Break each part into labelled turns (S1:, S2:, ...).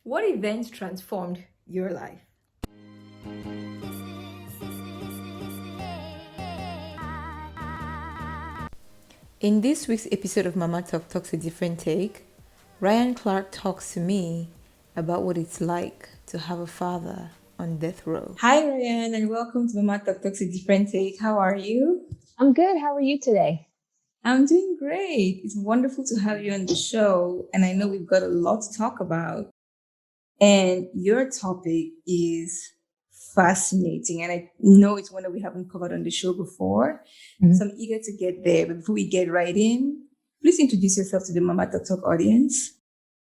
S1: What events transformed your life? In this week's episode of Mama Talk Talks a Different Take, RhyAnne Clark talks to me about what it's like to have a father on death row. Hi, RhyAnne, and welcome to Mama Talk Talks a Different Take. How are you?
S2: I'm good. How are you today?
S1: I'm doing great. It's wonderful to have you on the show, and I know we've got a lot to talk about. And your topic is fascinating, and I know it's one that we haven't covered on the show before. So I'm eager to get there. But before we get right in, please introduce yourself to the Mama Talk Talk audience.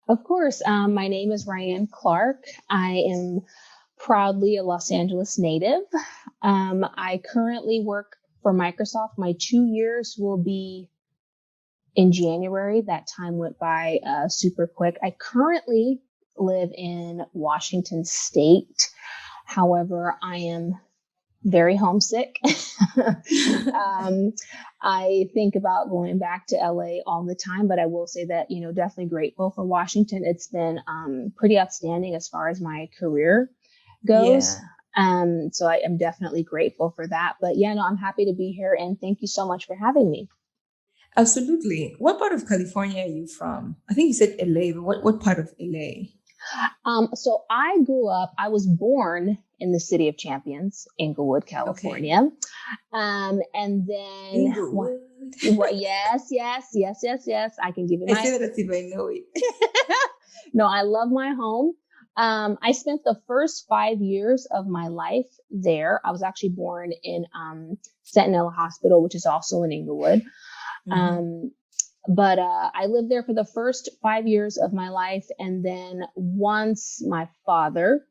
S2: Of course. My name is RhyAnne Clark. I am proudly a Los Angeles native. I currently work for Microsoft. My 2 years will be in January. That time went by super quick. I currently live in Washington State. However, I am very homesick. I think about going back to LA all the time, but I will say that, definitely grateful for Washington. It's been pretty outstanding as far as my career goes. Yeah. So I am definitely grateful for that. But I'm happy to be here, and thank you so much for having me.
S1: Absolutely. What part of California are you from? I think you said LA, but what part of LA?
S2: So I was born in the city of Champions, Inglewood, California. Okay. And then
S1: Inglewood.
S2: Yes. I can give you
S1: I say that as if I know it.
S2: No, I love my home. I spent the first 5 years of my life there. I was actually born in Sentinel Hospital, which is also in Inglewood. Mm-hmm. But I lived there for the first 5 years of my life. And then once my father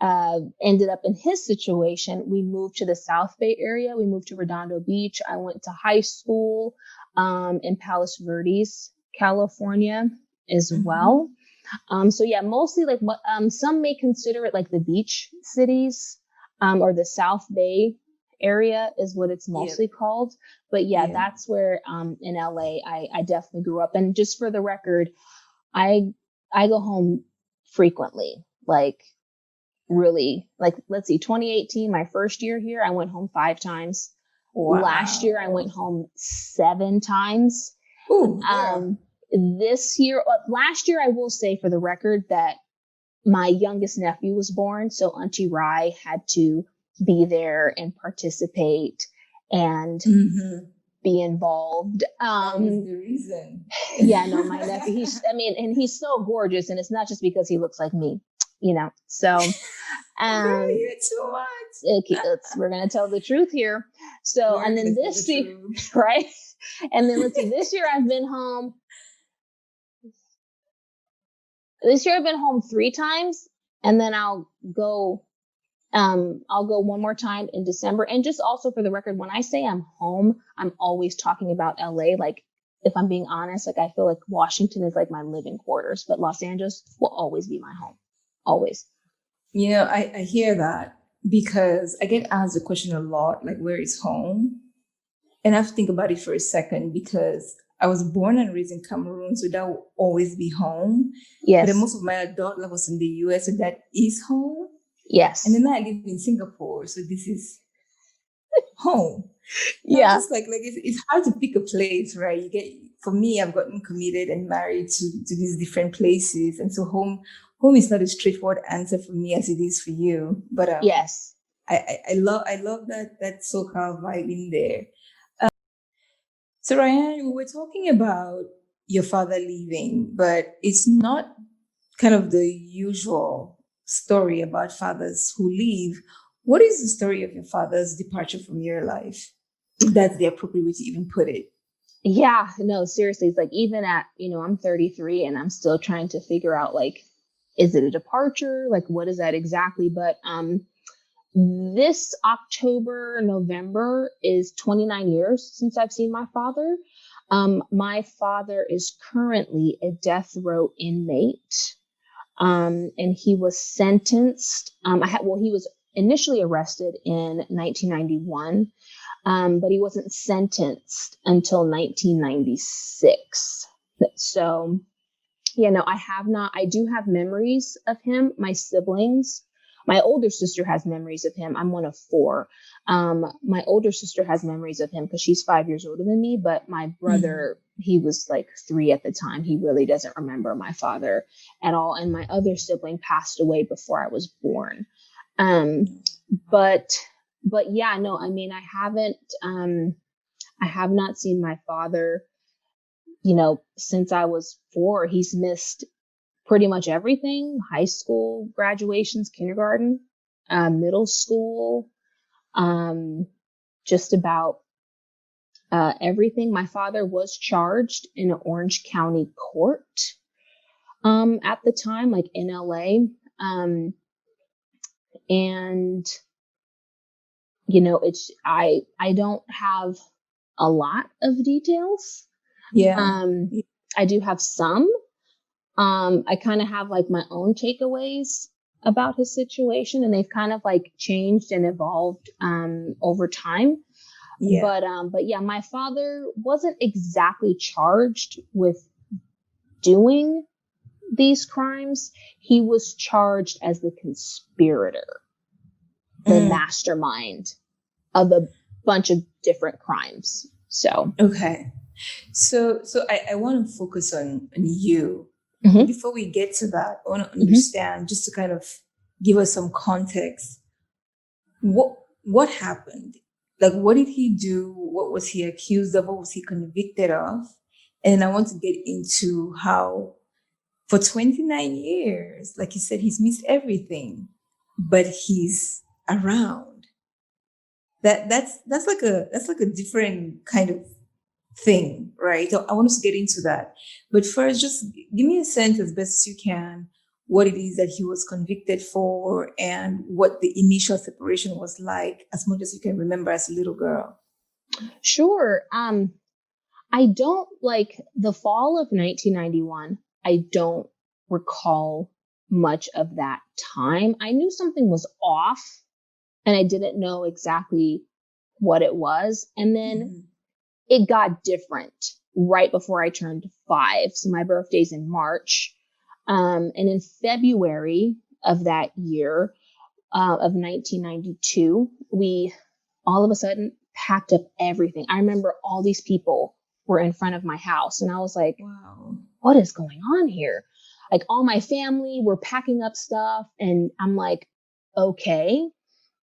S2: ended up in his situation, we moved to the South Bay area. We moved to Redondo Beach. I went to high school in Palos Verdes, California as well. Mostly like what some may consider it like the beach cities or the South Bay area is what it's mostly called. But that's where in LA I definitely grew up. And just for the record, I go home frequently, like really, like, let's see, 2018, my first year here, I went home 5 times. Wow. Last year I went home 7 times.
S1: Ooh, yeah.
S2: Last year, I will say for the record that my youngest nephew was born. So Auntie Rye had to be there and participate and be involved.
S1: That was the reason.
S2: My nephew, he's so gorgeous, and it's not just because he looks like me, so.
S1: Girl, you're too much.
S2: We're going to tell the truth here. So, and then this year, right? And then let's see, this year I've been home 3 times, and then I'll go one more time in December. And just also for the record, when I say I'm home, I'm always talking about LA. Like, if I'm being honest, like I feel like Washington is like my living quarters, but Los Angeles will always be my home. Always.
S1: I hear that because I get asked the question a lot, like, where is home? And I have to think about it for a second because I was born and raised in Cameroon, so that will always be home.
S2: Yes.
S1: But most of my adult life was in the US, so that is home.
S2: Yes.
S1: And then I live in Singapore, so this is home.
S2: Yeah.
S1: Just like it's hard to pick a place, right? For me, I've gotten committed and married to these different places, and so home is not a straightforward answer for me as it is for you. But
S2: yes,
S1: I love that SoCal vibe in there. So RhyAnne, we were talking about your father leaving, but it's not kind of the usual story about fathers who leave. What is the story of your father's departure from your life? If that's the appropriate way to even put it.
S2: Yeah, no, seriously. It's like, even at, I'm 33 and I'm still trying to figure out, like, is it a departure? Like, what is that exactly? But this November is 29 years since I've seen my father. My father is currently a death row inmate. And he was sentenced. He was initially arrested in 1991, but he wasn't sentenced until 1996. So Yeah, no, I have not. I do have memories of him. My siblings, my older sister has memories of him. I'm one of four. My older sister has memories of him because she's 5 years older than me. But my
S1: Mhm.
S2: brother, he was like 3 at the time. He really doesn't remember my father at all. And my other sibling passed away before I was born. Um, but, but yeah, no, I mean, I have not seen my father, since I was 4. He's missed pretty much everything: high school graduations, kindergarten, middle school, um, just about everything. My father was charged in an Orange County court at the time, like in LA. And I don't have a lot of details.
S1: Yeah.
S2: Um, I do have some. I kind of have like my own takeaways about his situation, and they've kind of like changed and evolved over time.
S1: Yeah.
S2: But yeah, my father wasn't exactly charged with doing these crimes. He was charged as the conspirator, the
S1: Mm.
S2: mastermind of a bunch of different crimes. So,
S1: Okay. So I want to focus on you. But
S2: mhm,
S1: before we get to that, I want to
S2: mhm.
S1: understand, just to kind of give us some context. What happened? Like, what did he do? What was he accused of? What was he convicted of? And I want to get into how for 29 years, like you said, he's missed everything, but he's around. That's like a different kind of thing, right? So I want us to get into that. But first, just give me a sense as best as you can what it is that he was convicted for and what the initial separation was like, as much as you can remember as a little girl.
S2: Sure. I don't like the fall of 1991. I don't recall much of that time. I knew something was off and I didn't know exactly what it was. And then
S1: Mhm.
S2: it got different right before I turned 5. So my birthday's in March. And in February of that year, of 1992, we all of a sudden packed up everything. I remember all these people were in front of my house, and I was like,
S1: Wow.
S2: what is going on here? Like, all my family were packing up stuff, and I'm like, okay.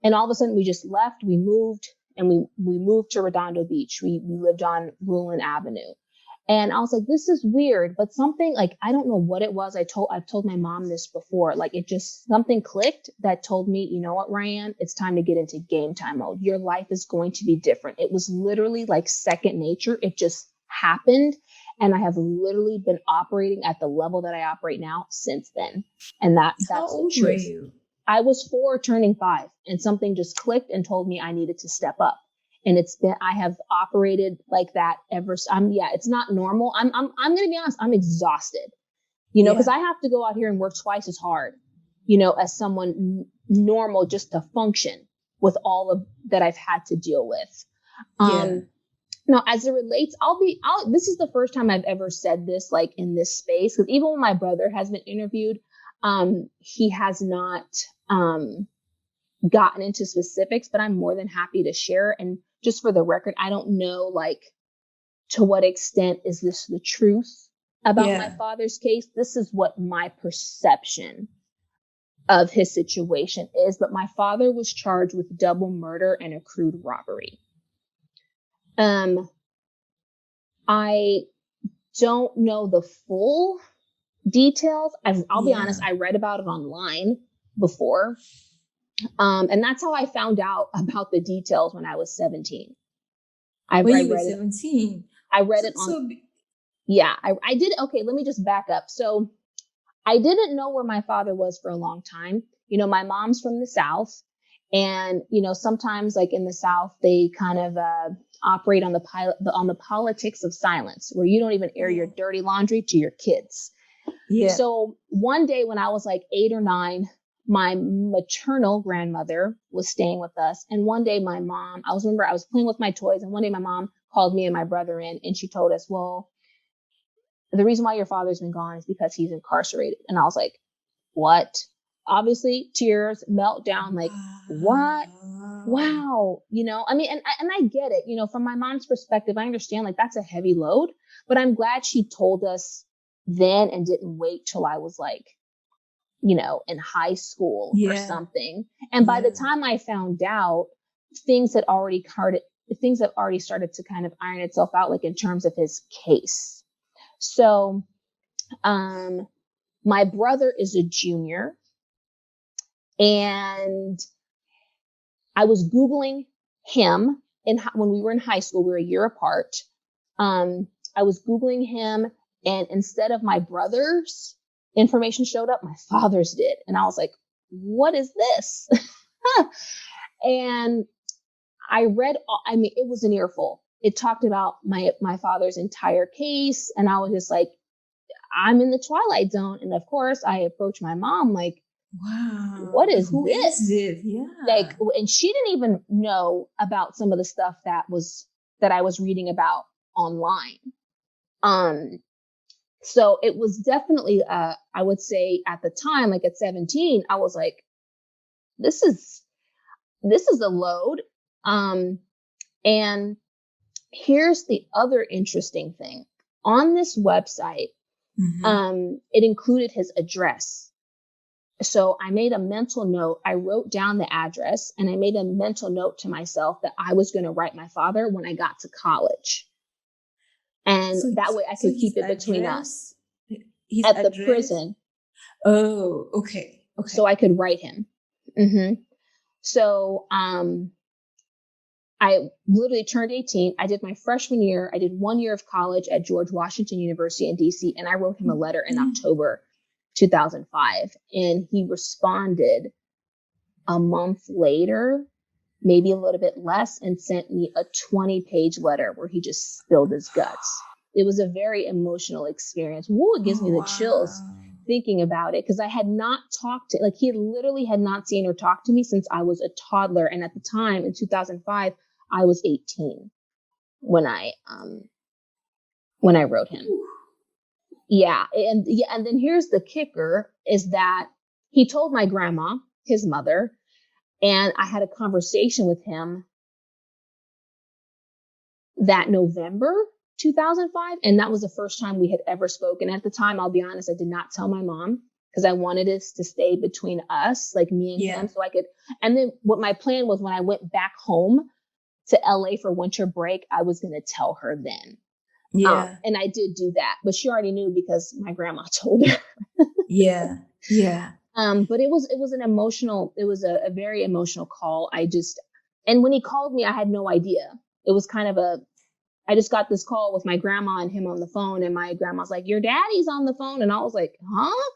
S2: And all of a sudden we just left, we moved, and we moved to Redondo Beach. We lived on Ruland Avenue. And I was like, this is weird, but something, like, I don't know what it was. I've told my mom this before. Like, it just, something clicked that told me, you know what, RhyAnne, it's time to get into game time mode. Your life is going to be different. It was literally like second nature. It just happened. And I have literally been operating at the level that I operate now since then. And
S1: How
S2: that's the
S1: old were
S2: truth.
S1: you?
S2: I was 4 turning 5, and something just clicked and told me I needed to step up. And I have operated like that ever. Yeah, it's not normal. I'm going to be honest. I'm exhausted, because
S1: Yeah.
S2: I have to go out here and work twice as hard, as someone normal, just to function with all of that I've had to deal with.
S1: Yeah.
S2: Um, Now, as it relates, this is the first time I've ever said this, like, in this space, because even when my brother has been interviewed, he has not, gotten into specifics, but I'm more than happy to share. And just for the record, I don't know, like, to what extent is this the truth about my
S1: Yeah.
S2: father's case. This is what my perception of his situation is. But my father was charged with double murder and accrued robbery. Um, I don't know the full details. I'll be honest,
S1: Yeah.
S2: I read about it online before. And that's how I found out about the details when I was 17.
S1: When
S2: I
S1: you were
S2: read it.
S1: 17.
S2: I read
S1: So,
S2: it on,
S1: so
S2: yeah, I did. Okay, let me just back up. So I didn't know where my father was for a long time. My mom's from the South, and, sometimes, like, in the South, they kind of operate on the politics of silence, where you don't even air your
S1: yeah.
S2: dirty laundry to your kids.
S1: Yeah.
S2: So one day when I was like 8 or 9, my maternal grandmother was staying with us. And one day I was playing with my toys. And one day my mom called me and my brother in, and she told us, well, the reason why your father's been gone is because he's incarcerated. And I was like, what? Obviously, tears, meltdown, like, what? Wow. I mean, and I get it, from my mom's perspective, I understand like that's a heavy load, but I'm glad she told us then and didn't wait till I was like, in high school or
S1: Yeah.
S2: something. And by the time I found out, things had already started to kind of iron itself out, like in terms of his case. So, my brother is a junior, and I was Googling him when we were in high school. We were a year apart. I was Googling him, and instead of my brother's information showed up, my father's did. And I was like, what is this? And I read, it was an earful. It talked about my father's entire case. And I was just like, I'm in the twilight zone. And of course I approached my mom like,
S1: wow,
S2: what is
S1: who
S2: this?
S1: Is it? Yeah.
S2: Like, and she didn't even know about some of the stuff that I was reading about online. So it was definitely, I would say at the time, like at 17, I was like, this is a load. And here's the other interesting thing. On this website, it included his address. So I made a mental note. I wrote down the address, and I made a mental note to myself that I was going to write my father when I got to college. And that way I could keep it between us. At the prison.
S1: Oh, okay. Okay.
S2: So I could write him. So, I literally turned 18. I did my freshman year. I did 1 year of college at George Washington University in DC. And I wrote him a letter in October 2005. And he responded a month later, maybe a little bit less, and sent me a 20-page letter where he just spilled his guts. It was a very emotional experience. Woo, it gives me the chills thinking about it, because I had not talked to, like, he literally had not seen or talked to me since I was a toddler. And at the time in 2005, I was 18 when I wrote him. Yeah. And then here's the kicker, is that he told my grandma, his mother, and I had a conversation with him that November 2005. And that was the first time we had ever spoken. At the time, I'll be honest, I did not tell my mom, because I wanted this to stay between us, like me and him, so I could. And then what my plan was, when I went back home to LA for winter break, I was going to tell her then. Yeah. And I did do that, but she already knew because my grandma told her.
S1: Yeah.
S2: But it was a very emotional call. And when he called me, I had no idea. It was kind of I just got this call with my grandma and him on the phone, and my grandma's like, your daddy's on the phone. And I was like, huh?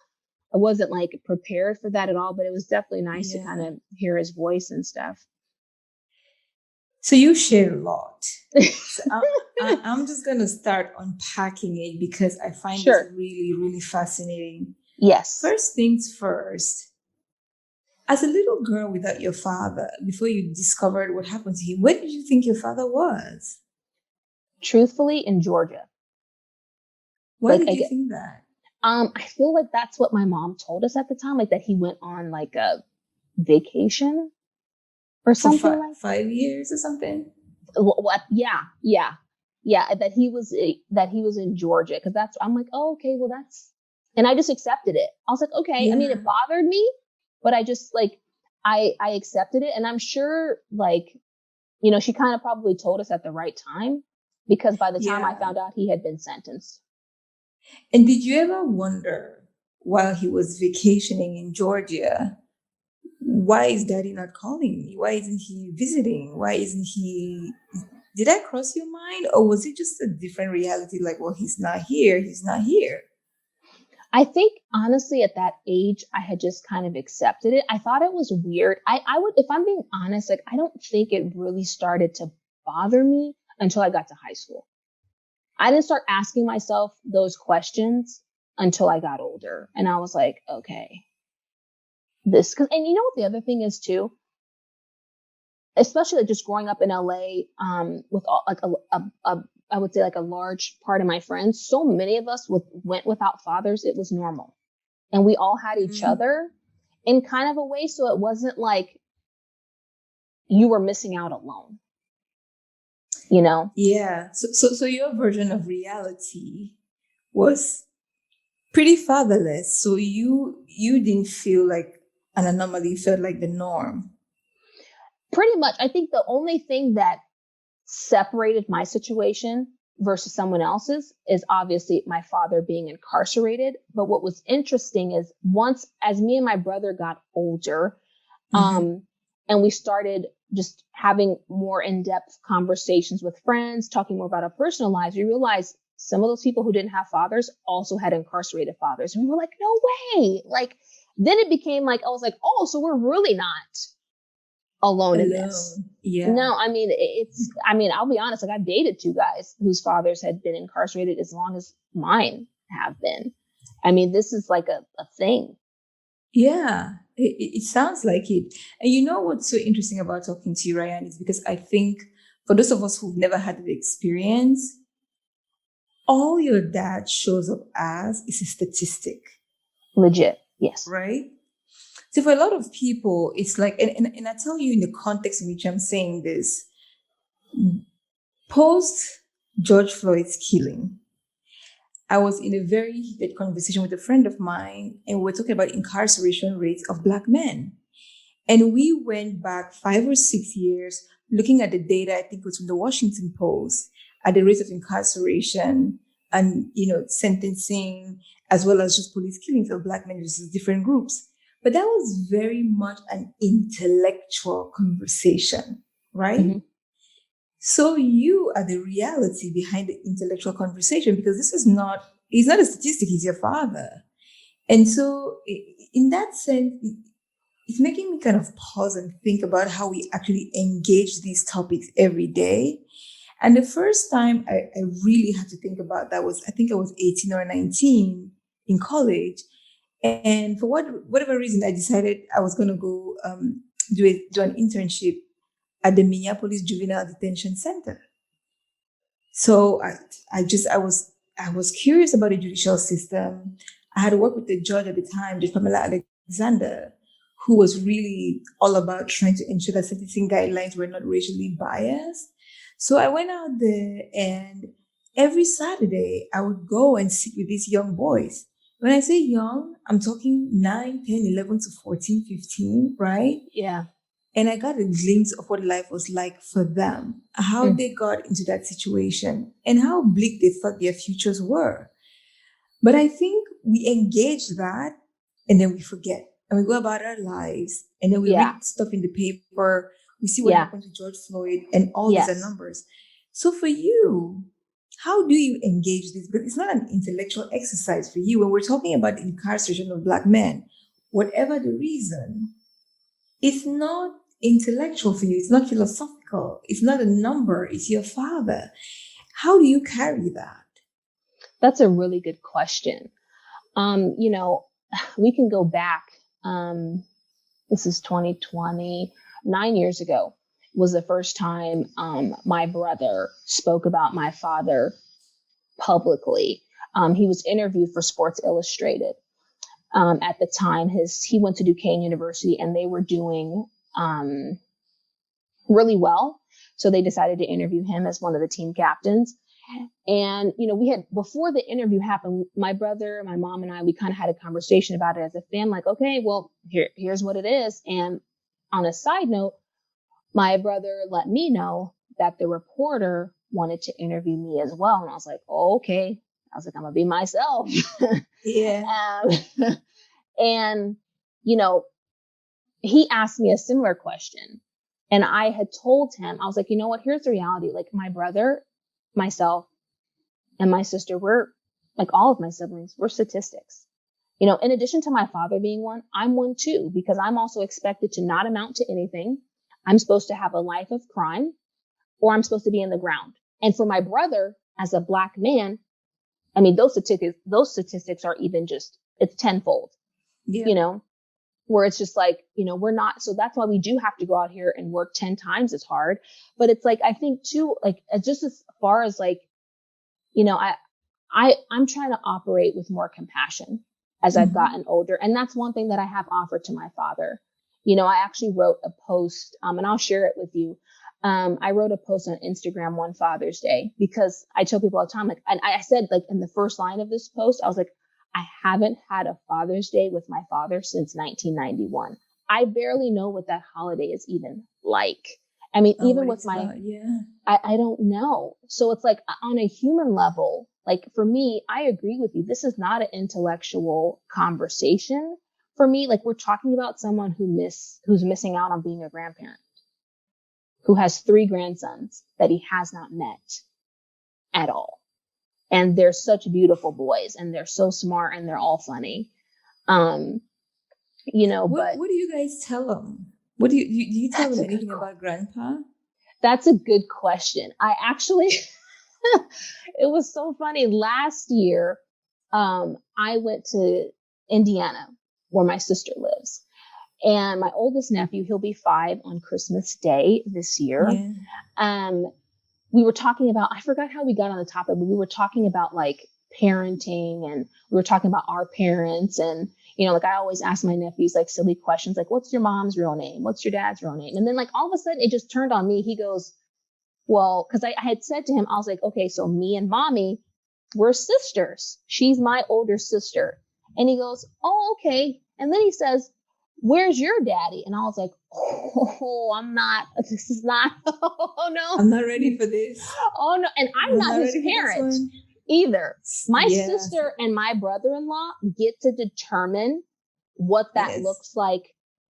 S2: I wasn't like prepared for that at all, but it was definitely nice to kind of hear his voice and stuff.
S1: So you share a lot. So I'm just going to start unpacking it, because I find it really, really fascinating.
S2: Yes.
S1: First things first, as a little girl without your father, before you discovered what happened to him, where did you think your father was?
S2: Truthfully, in Georgia.
S1: Why did you think that?
S2: I feel like that's what my mom told us at the time, like that he went on like a vacation or something like
S1: 5 years or something.
S2: What? Yeah. That he was in Georgia, because I'm like, oh, okay, well and I just accepted it. I was like, okay. I mean, it bothered me, but I just like I accepted it, and I'm sure like she kind of probably told us at the right time, because by the time I found out, he had been sentenced.
S1: And did you ever wonder, while he was vacationing in Georgia, why is daddy not calling me? Why isn't he visiting? Why isn't he? Did that cross your mind? Or was it just a different reality? Like, well, he's not here.
S2: I think honestly, at that age, I had just kind of accepted it. I thought it was weird. I would, if I'm being honest, like, I don't think it really started to bother me until I got to high school. I didn't start asking myself those questions until I got older. And I was like, okay, and you know what the other thing is too? Especially like just growing up in LA, with all, like a I would say like a large part of my friends, so many of us went without fathers. It was normal. And we all had each
S1: Mhm.
S2: other in kind of a way. So it wasn't like you were missing out alone, you know?
S1: Yeah. So your version of reality was pretty fatherless. So you didn't feel like an anomaly, you felt like the norm.
S2: Pretty much. I think the only thing that separated my situation versus someone else's is obviously my father being incarcerated. But what was interesting is once as me and my brother got older,
S1: Mm-hmm.
S2: um, and we started just having more in-depth conversations with friends, talking more about our personal lives, we realized some of those people who didn't have fathers also had incarcerated fathers. And we were like, no way. Like, then it became like, I was like, oh, so we're really not alone in this.
S1: Alone. Yeah.
S2: No, I mean, I'll be honest, like I've dated two guys whose fathers had been incarcerated as long as mine have been. I mean, this is like a thing.
S1: Yeah. It sounds like it. And you know what's so interesting about talking to you, Ryan, is because I think for those of us who've never had the experience, all your dad shows up as is a statistic,
S2: Legit. Yes.
S1: right? So for a lot of people, it's like, and I tell you in the context in which I'm saying this, post George Floyd's killing, I was in a very heated conversation with a friend of mine, and we were talking about incarceration rates of Black men. And we went back 5 or 6 years looking at the data, I think it was from the Washington Post, at the rates of incarceration and, sentencing, as well as just police killings of Black men versus different groups. But that was very much an intellectual conversation, right?
S2: Mm-hmm.
S1: So you are the reality behind the intellectual conversation because he's not a statistic, he's your father. And so in that sense, it's making me kind of pause and think about how we actually engage these topics every day. And the first time I really had to think about that was, I think I was 18 or 19 in college. And for whatever reason, I decided I was going to go do an internship at the Minneapolis Juvenile Detention Center. So I was curious about the judicial system. I had worked with the judge at the time, Judge Pamela Alexander, who was really all about trying to ensure that sentencing guidelines were not racially biased. So I went out there, and every Saturday I would go and sit with these young boys. When I say young, I'm talking 9, 10, 11 to 14, 15, right?
S2: Yeah.
S1: And I got a glimpse of what life was like for them, how
S2: Mm.
S1: they got into that situation, and how bleak they thought their futures were. But I think we engage that and then we forget and we go about our lives and then we
S2: Yeah.
S1: read stuff in the paper. We see what
S2: Yeah.
S1: happened to George Floyd and all these are
S2: Yes.
S1: numbers. So for you, how do you engage this? Because it's not an intellectual exercise for you. When we're talking about the incarceration of Black men, whatever the reason, it's not intellectual for you. It's not philosophical. It's not a number. It's your father. How do you carry that?
S2: That's a really good question. You know, we can go back. Um, this is 2020, 9 years ago was the first time my brother spoke about my father publicly. He was interviewed for Sports Illustrated. At the time, he went to Duquesne University and they were doing really well. So they decided to interview him as one of the team captains. And, we had, before the interview happened, my brother, my mom and I, we kind of had a conversation about it as a family, like, okay, well, here's what it is. And on a side note, my brother let me know that the reporter wanted to interview me as well. And I was like, oh, okay. I was like, I'm going to be myself.
S1: Yeah.
S2: And, you know, he asked me a similar question. And I had told him, I was like, you know what? Here's the reality. Like my brother, myself, and my sister, we're like all of my siblings, we're statistics. In addition to my father being one, I'm one too, because I'm also expected to not amount to anything. I'm supposed to have a life of crime, or I'm supposed to be in the ground. And for my brother, as a Black man, I mean, those statistics are even it's tenfold,
S1: Yeah.
S2: you know, where it's just like, we're not. So that's why we do have to go out here and work 10 times as hard. But it's like, I think too, like just as far as like I'm trying to operate with more compassion as I've gotten older. And that's one thing that I have offered to my father. I actually wrote a post, and I'll share it with you. I wrote a post on Instagram one Father's Day because I tell people all the time, like, and I said, like, in the first line of this post, I was like, I haven't had a Father's Day with my father since 1991. I barely know what that holiday is even like. I mean, even with my, I don't know. So it's like on a human level, like for me, I agree with you. This is not an intellectual conversation. For me, like we're talking about someone who's missing out on being a grandparent, who has 3 grandsons that he has not met at all. And they're such beautiful boys and they're so smart and they're all funny. What
S1: do you guys tell them? What do you tell them anything about grandpa?
S2: That's a good question. I actually, it was so funny. Last year, I went to Indiana where my sister lives. And my oldest nephew, he'll be 5 on Christmas Day this year. Yeah. We were talking about, I forgot how we got on the topic, but we were talking about like parenting and we were talking about our parents. And, like I always ask my nephews like silly questions, like, what's your mom's real name? What's your dad's real name? And then like all of a sudden it just turned on me. He goes, well, cause I had said to him, I was like, okay, so me and mommy, we're sisters. She's my older sister. And he goes, oh, okay. And then he says, where's your daddy? And I was like, this is not, oh no.
S1: I'm not ready for this.
S2: Oh no. And I'm not his parent either. My sister and my brother-in-law get to determine what that looks like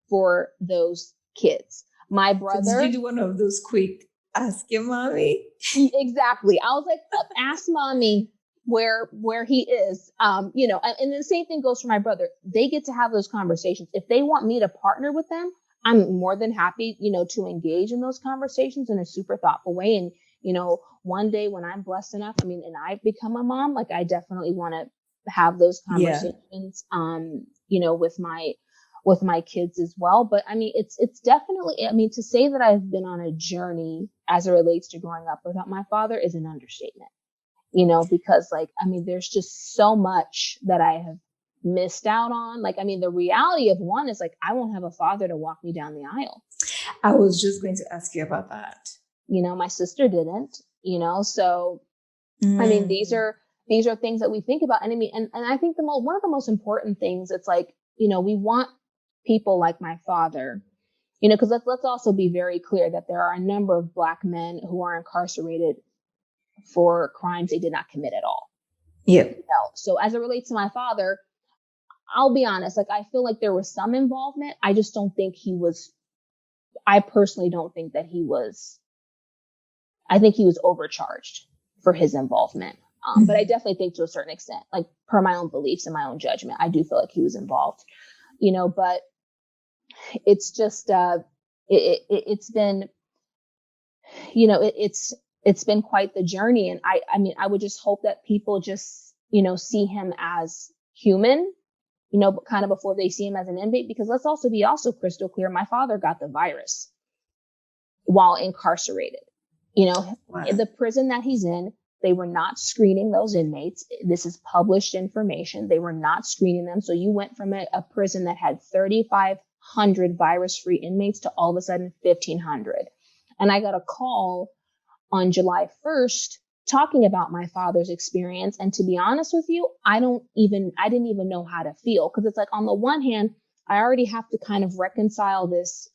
S2: for those kids. My brother.
S1: So did you do one of those quick ask your mommy?
S2: Exactly. I was like, ask mommy where he is, and the same thing goes for my brother. They get to have those conversations. If they want me to partner with them, I'm more than happy, to engage in those conversations in a super thoughtful way. And, one day when I'm blessed enough, and I've become a mom, like I definitely want to have those conversations, with my kids as well. But it's definitely, to say that I've been on a journey as it relates to growing up without my father is an understatement. Because there's just so much that I have missed out on. The reality of one is like, I won't have a father to walk me down the aisle.
S1: I was just going to ask you about that.
S2: My sister didn't, so, these are things that we think about. And and I think one of the most important things, it's like, we want people like my father, because let's also be very clear that there are a number of Black men who are incarcerated for crimes they did not commit at all.
S1: Yep.
S2: So as it relates to my father, I'll be honest, like I feel like there was some involvement. I just don't think I personally don't think that I think he was overcharged for his involvement. But I definitely think to a certain extent, like per my own beliefs and my own judgment, I do feel like he was involved, but it's just, it's been, it's been quite the journey. And I would just hope that people just, see him as human, kind of before they see him as an inmate, because let's also be crystal clear. My father got the virus while incarcerated, wow. In the prison that he's in, they were not screening those inmates. This is published information. They were not screening them. So you went from a prison that had 3,500 virus-free inmates to all of a sudden 1,500. And I got a call on July 1st talking about my father's experience. And to be honest with you, I didn't even know how to feel. Because it's like, on the one hand, I already have to kind of reconcile this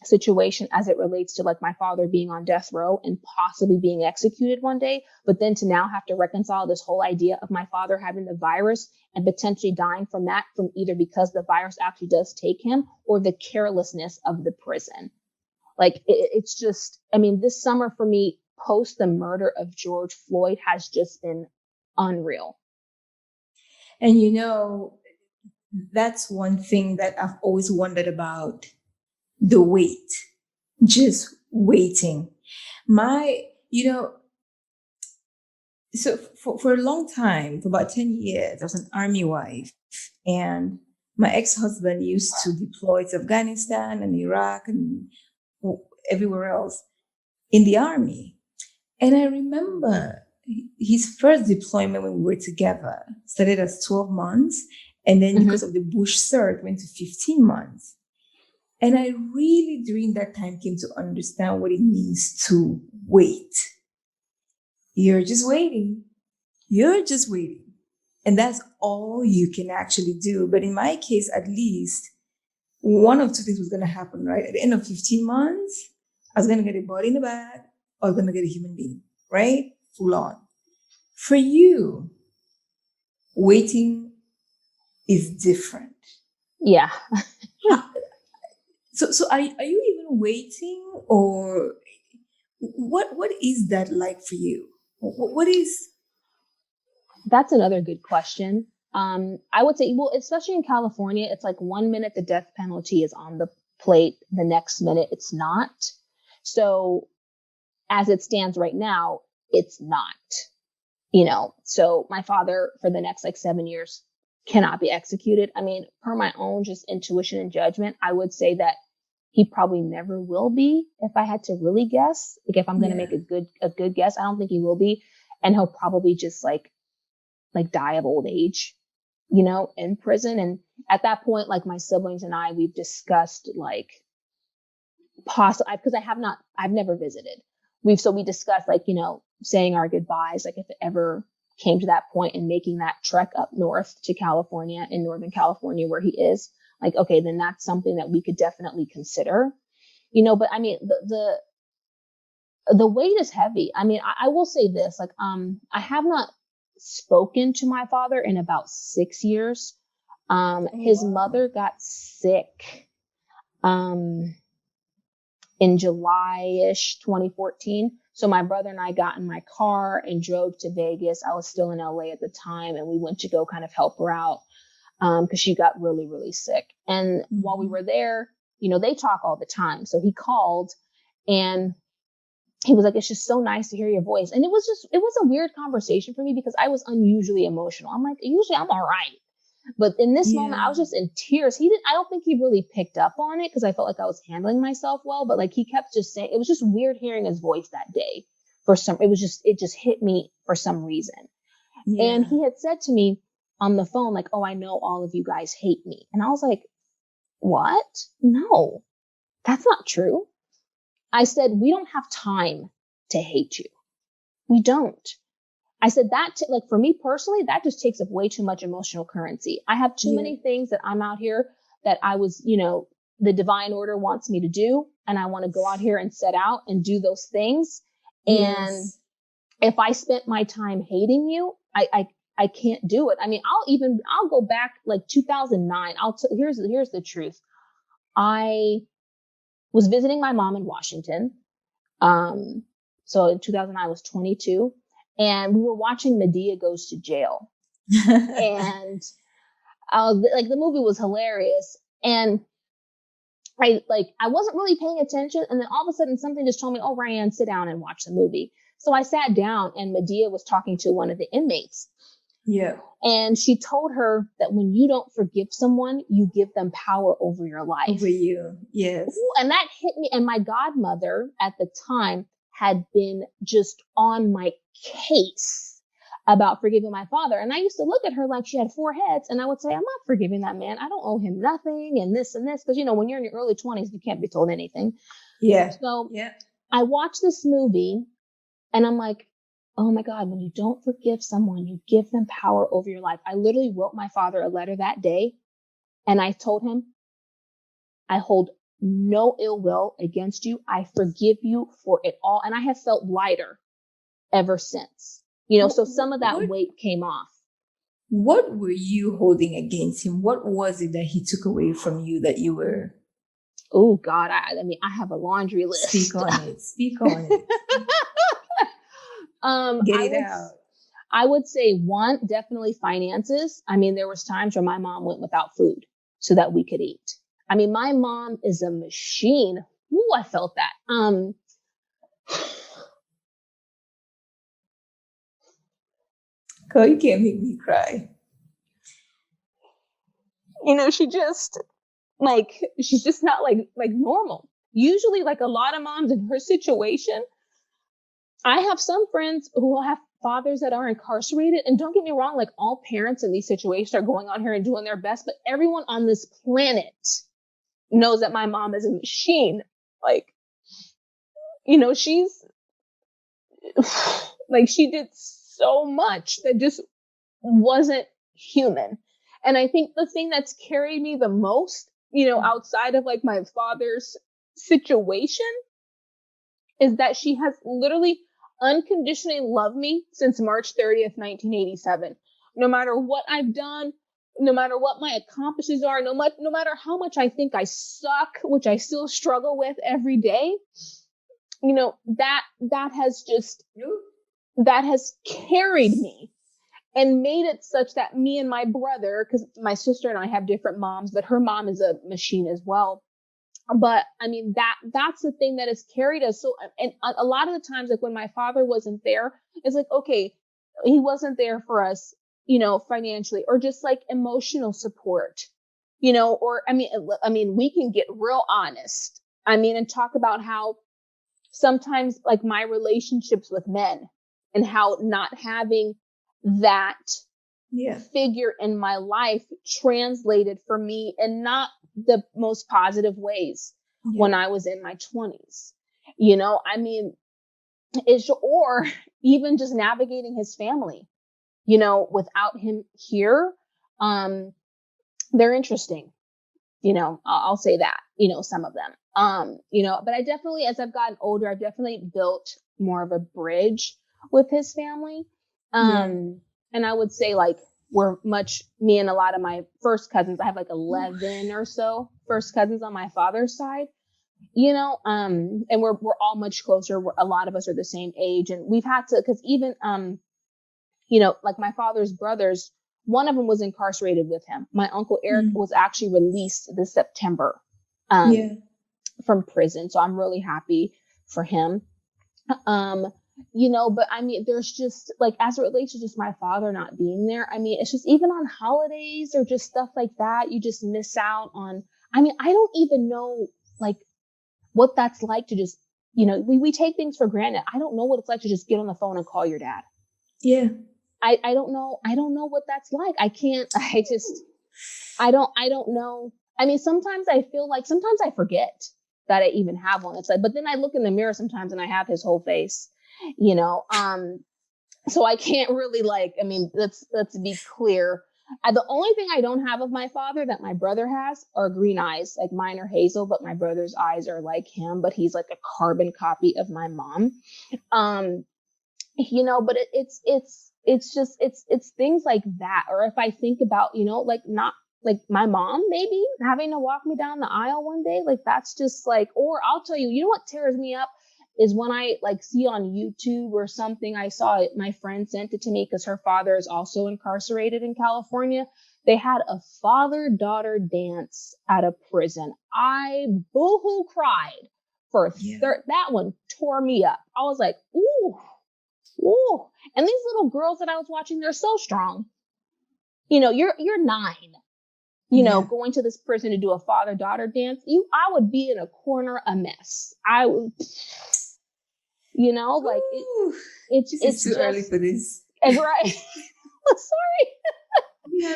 S2: situation as it relates to like my father being on death row and possibly being executed one day. But then to now have to reconcile this whole idea of my father having the virus and potentially dying from that, from either because the virus actually does take him or the carelessness of the prison. Like it's just, this summer for me, post the murder of George Floyd, has just been unreal.
S1: And that's one thing that I've always wondered about, the wait, just waiting. So for a long time, for about 10 years, I was an army wife, and my ex-husband used to deploy to Afghanistan and Iraq and everywhere else in the army. And I remember his first deployment when we were together started as 12 months. And then because of the Bush surge, went to 15 months. And I really, during that time, came to understand what it means to wait. You're just waiting. You're just waiting. And that's all you can actually do. But in my case, at least, one of two things was going to happen, right? At the end of 15 months, I was going to get a body in the bag, or I was going to get a human being, right? Full on. For you, waiting is different.
S2: Yeah.
S1: So are you even waiting, or what is that like for you? What is?
S2: That's another good question. I would say, well, especially in California, it's like 1 minute the death penalty is on the plate, the next minute it's not. So as it stands right now, it's not, so my father for the next like 7 years cannot be executed. I mean, per my own just intuition and judgment, I would say that he probably never will be. If I had to really guess, like if I'm going to make a good guess, I don't think he will be. And he'll probably just like die of old age, in prison. And at that point, like my siblings and I, we've discussed like possible, because I've never visited. We discussed like, saying our goodbyes, like if it ever came to that point and making that trek up north to California, in Northern California where he is, like, okay, then that's something that we could definitely consider, but I mean, the weight is heavy. I mean, I will say this, like, I have not spoken to my father in about 6 years. His mother got sick, in July-ish 2014. So my brother and I got in my car and drove to Vegas. I was still in LA at the time, and we went to go kind of help her out because she got really, really sick. And while we were there, they talk all the time. So he called and he was like, it's just so nice to hear your voice. And it was a weird conversation for me because I was unusually emotional. I'm like, usually I'm all right. But in this moment, I was just in tears. I don't think he really picked up on it because I felt like I was handling myself well, but like he kept just saying, it was just weird hearing his voice that day it just hit me for some reason. Yeah. And he had said to me on the phone, like, oh, I know all of you guys hate me. And I was like, what? No, that's not true. I said, we don't have time to hate you. We don't. I said that, like for me personally, that just takes up way too much emotional currency. I have too many things that I'm out here that I was, the divine order wants me to do. And I want to go out here and set out and do those things. And if I spent my time hating you, I can't do it. I mean, I'll go back like 2009. Here's the truth. I was visiting my mom in Washington. So in 2009 I was 22. And we were watching Medea Goes to Jail. And the movie was hilarious. And I wasn't really paying attention. And then all of a sudden something just told me, oh, RhyAnne, sit down and watch the movie. So I sat down and Medea was talking to one of the inmates. Yeah. And she told her that when you don't forgive someone, you give them power over your life.
S1: Over you. Yes.
S2: Ooh, and that hit me. And my godmother at the time had been just on my case about forgiving my father. And I used to look at her like she had 4 heads. And I would say, I'm not forgiving that man. I don't owe him nothing and this and this. Because, when you're in your early 20s, you can't be told anything.
S1: Yeah.
S2: So I watched this movie and I'm like, oh my God, when you don't forgive someone, you give them power over your life. I literally wrote my father a letter that day. And I told him, I hold no ill will against you. I forgive you for it all. And I have felt lighter ever since, so some of that weight came off.
S1: What were you holding against him? What was it that he took away from you that you were?
S2: Oh God. I mean, I have a laundry list.
S1: Speak on it. Get it out.
S2: I would say one, definitely finances. I mean, there was times where my mom went without food so that we could eat. I mean, my mom is a machine. Ooh, I felt that.
S1: Girl, you can't make me cry.
S2: She just she's just not like normal. Usually, like a lot of moms in her situation, I have some friends who have fathers that are incarcerated, and don't get me wrong, like all parents in these situations are going on here and doing their best, but everyone on this planet knows that my mom is a machine. Like, you know, she's like, she did so much that just wasn't human. And I think the thing that's carried me the most, you know, outside of like my father's situation, is that she has literally unconditionally loved me since March 30th, 1987. No matter what I've done, no matter what my accomplishments are, no matter how much I think I suck, which I still struggle with every day, you know, that has carried me and made it such that me and my brother, because my sister and I have different moms, but her mom is a machine as well. But I mean, that's the thing that has carried us. So, and a lot of the times, like when my father wasn't there, it's like, okay, he wasn't there for us, you know, financially, or just like emotional support, you know, or I mean, we can get real honest. I mean, and talk about how sometimes like my relationships with men and how not having that figure in my life translated for me in not the most positive ways when I was in my 20s. You know, I mean, or even just navigating his family, you know, without him here, they're interesting. You know, I'll say that, you know, some of them, you know, but I definitely, as I've gotten older, I've definitely built more of a bridge with his family. And I would say like, me and a lot of my first cousins, I have like 11 or so first cousins on my father's side, you know, and we're all much closer. A lot of us are the same age, and we've had to, cause even, you know, like my father's brothers, one of them was incarcerated with him. My uncle Eric was actually released this September, from prison. So I'm really happy for him. You know, but I mean, there's just like, as it relates to just my father not being there, I mean, it's just even on holidays or just stuff like that, you just miss out on, I mean, I don't even know like what that's like to just, you know, we take things for granted. I don't know what it's like to just get on the phone and call your dad.
S1: Yeah.
S2: I don't know. I don't know what that's like. I don't know. I mean, sometimes I forget that I even have one. It's like, but then I look in the mirror sometimes and I have his whole face. You know, so I can't really like, I mean, let's be clear. The only thing I don't have of my father that my brother has are green eyes. Like mine are hazel, but my brother's eyes are like him, but he's like a carbon copy of my mom. You know, but it's things like that. Or if I think about, you know, like not like my mom maybe having to walk me down the aisle one day, like that's just like, or I'll tell you, you know what tears me up is when I like see on YouTube or something, I saw it, my friend sent it to me because her father is also incarcerated in California. They had a father-daughter dance at a prison. I boohoo cried for that one tore me up. I was like, ooh. And these little girls that I was watching, they're so strong. You know, you're 9, you know, going to this prison to do a father-daughter dance. I would be in a corner a mess. I would, you know, like it's
S1: too
S2: just,
S1: early for this.
S2: Right. Sorry.
S1: Yeah,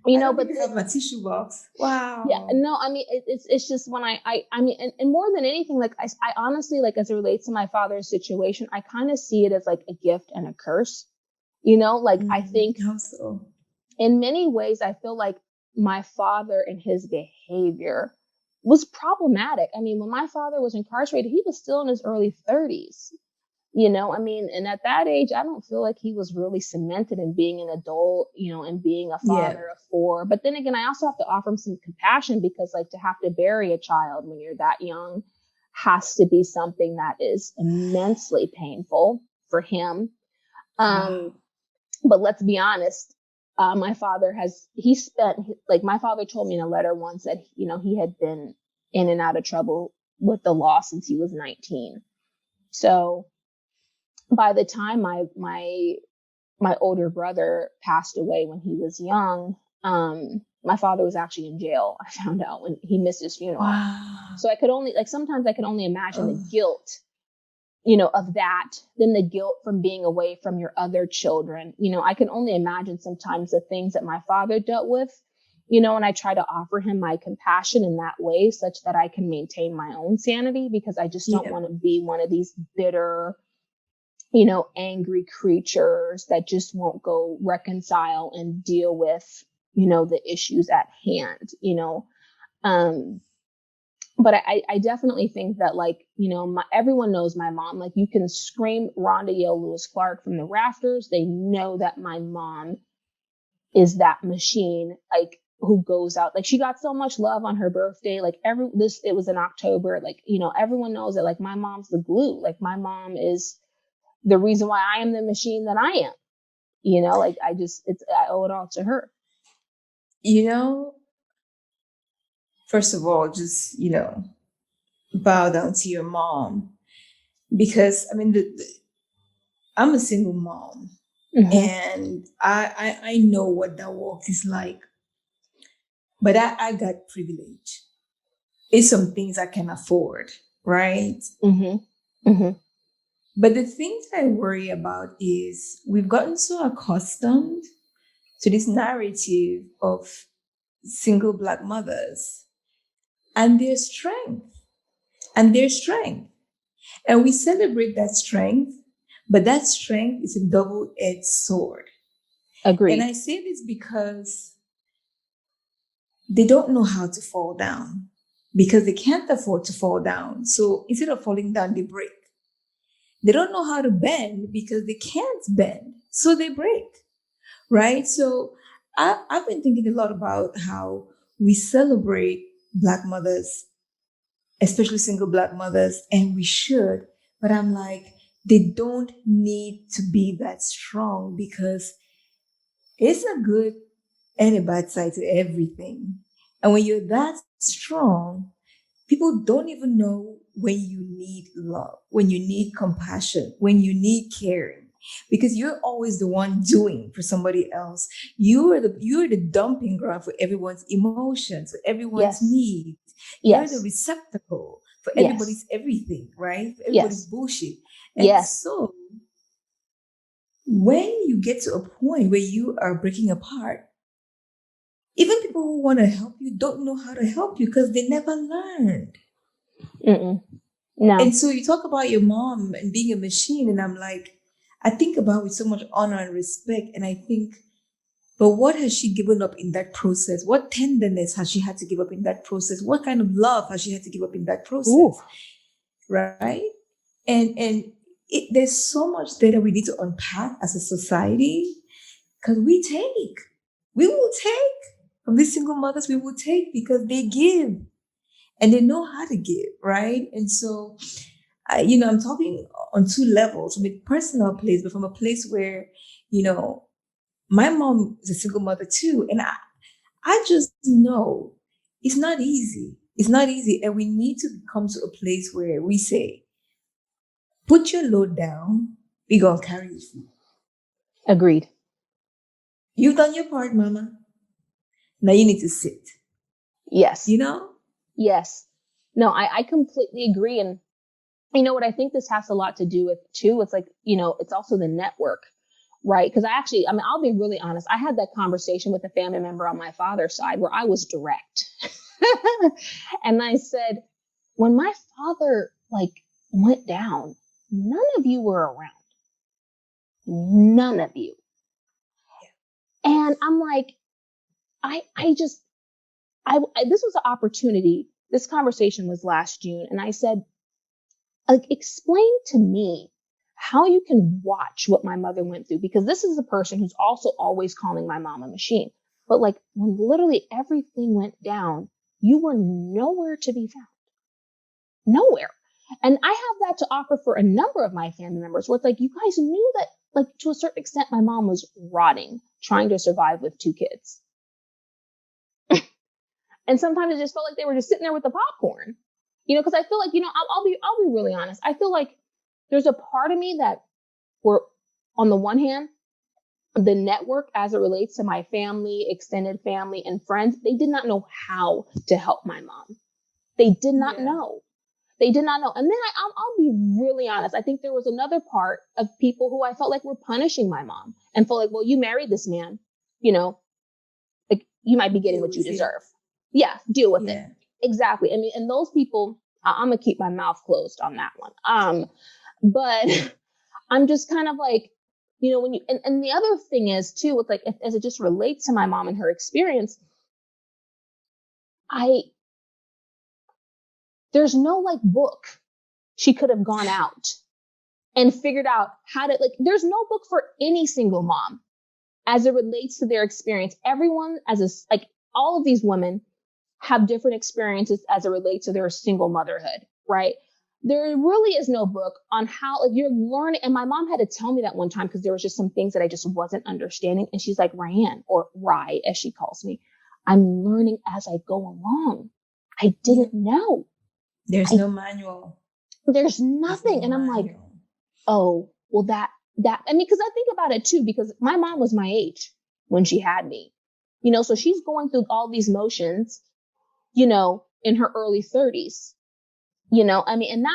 S2: you know, but
S1: you have my tissue box. Wow.
S2: Yeah, no, I mean, it's just when I mean, and more than anything, like I honestly, like as it relates to my father's situation, I kind of see it as like a gift and a curse, you know, like I think
S1: so.
S2: In many ways, I feel like my father and his behavior was problematic. I mean, when my father was incarcerated, he was still in his early 30s. You know, I mean, and at that age, I don't feel like he was really cemented in being an adult, you know, and being a father of 4. But then again, I also have to offer him some compassion because like to have to bury a child when you're that young has to be something that is immensely painful for him. But let's be honest. My father my father told me in a letter once that, you know, he had been in and out of trouble with the law since he was 19. So by the time my older brother passed away when he was young, my father was actually in jail. I found out when he missed his funeral. Wow. So sometimes I could only imagine the guilt of that, then the guilt from being away from your other children. I can only imagine sometimes the things that my father dealt with, and I try to offer him my compassion in that way such that I can maintain my own sanity, because I just don't
S1: Yeah.
S2: want to be one of these bitter, angry creatures that just won't go reconcile and deal with, the issues at hand. Um, but I definitely think that, like, everyone knows my mom. Like, you can scream Rhonda Yale Lewis Clark from the rafters. They know that my mom is that machine, like, who goes out. Like, she got so much love on her birthday. Like, it was in October. Like, everyone knows that, like, my mom's the glue. Like, my mom is the reason why I am the machine that I am. Like, I owe it all to her.
S1: You know, first of all, just, bow down to your mom, because I mean, I'm a single mom, and I know what that walk is like, but I got privilege. It's some things I can afford, right? But the things I worry about is we've gotten so accustomed to this narrative of single Black mothers and their strength and their strength. And we celebrate that strength, but that strength is a double-edged sword.
S2: Agreed.
S1: And I say this because they don't know how to fall down, because they can't afford to fall down. So instead of falling down, they break. They don't know how to bend because they can't bend. So they break, right? So I've been thinking a lot about how we celebrate Black mothers, especially single Black mothers, and we should. But I'm like, they don't need to be that strong, because it's a good and a bad side to everything. And when you're that strong, people don't even know when you need love, when you need compassion, when you need caring, because you're always the one doing for somebody else. You're the dumping ground for everyone's emotions, for everyone's
S2: Yes.
S1: needs. You're the
S2: Yes.
S1: receptacle for
S2: Yes.
S1: everybody's everything, right? For everybody's
S2: Yes.
S1: bullshit. And
S2: Yes.
S1: so when you get to a point where you are breaking apart, even people who want to help you don't know how to help you because they never learned.
S2: No.
S1: And so you talk about your mom and being a machine, and I'm like, I think about with so much honor and respect, and I think, but what has she given up in that process? What tenderness has she had to give up in that process? What kind of love has she had to give up in that process?
S2: Ooh.
S1: Right? And there's so much there that we need to unpack as a society, because we will take from these single mothers, we will take because they give and they know how to give, right? And so, I'm talking on two levels, from a personal place, but from a place where, my mom is a single mother too. And I just know it's not easy. It's not easy. And we need to come to a place where we say, put your load down, we're going to carry you.
S2: Agreed.
S1: You've done your part, mama. Now you need to sit.
S2: Yes. Yes. No, I completely agree. And what I think this has a lot to do with too, it's like, it's also the network, right? Because I'll be really honest. I had that conversation with a family member on my father's side where I was direct. And I said, when my father went down, none of you were around. None of you. And I'm like, this was an opportunity. This conversation was last June. And I said, explain to me how you can watch what my mother went through, because this is a person who's also always calling my mom a machine. But when literally everything went down, you were nowhere to be found. Nowhere. And I have that to offer for a number of my family members where it's you guys knew that, to a certain extent, my mom was rotting, trying to survive with 2 kids. And sometimes it just felt like they were just sitting there with the popcorn, because I feel like, I'll be really honest. I feel like there's a part of me that on the one hand, the network as it relates to my family, extended family, and friends, they did not know how to help my mom. They did not know. They did not know. And then I'll be really honest. I think there was another part of people who I felt like were punishing my mom and felt like, well, you married this man, you know, like you might be getting
S1: Deal
S2: what you
S1: with it.
S2: deserve. Yeah, deal with
S1: Yeah.
S2: it. Exactly. I mean, and those people, I'm gonna keep my mouth closed on that one. But I'm just kind of like, you know, when you, and the other thing is too, with like, as it just relates to my mom and her experience, there's no like book she could have gone out and figured out how to, like, there's no book for any single mom as it relates to their experience. Everyone like all of these women have different experiences as it relates to their single motherhood, right? There really is no book on how, like, you're learning. And my mom had to tell me that one time because there was just some things that I just wasn't understanding. And she's like, RhyAnne, or Rye, as she calls me, I'm learning as I go along. I didn't know.
S1: There's no manual.
S2: There's nothing. And I'm like, oh, well, I mean, because I think about it too, because my mom was my age when she had me, you know, so she's going through all these motions, you know, in her early 30s, you know, I mean, and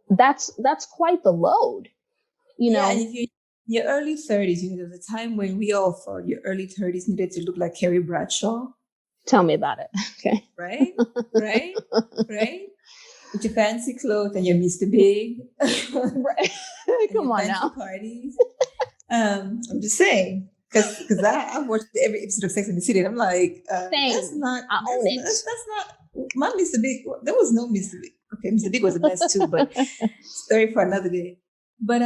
S2: that's quite the load, you know.
S1: And if you're in your early 30s, you know, there's a time when we all thought your early 30s needed to look like Carrie Bradshaw.
S2: Tell me about it. Okay.
S1: Right? Right? With your fancy clothes and your Mr. Big.
S2: Right. Come on now.
S1: Parties. I'm just saying. Because I've watched every episode of Sex and the City and I'm like, that's not,
S2: I own it.
S1: That's not, my Mr. Big, there was no Mr. Big. Okay, Mr. Big was the best too, but story for another day. But,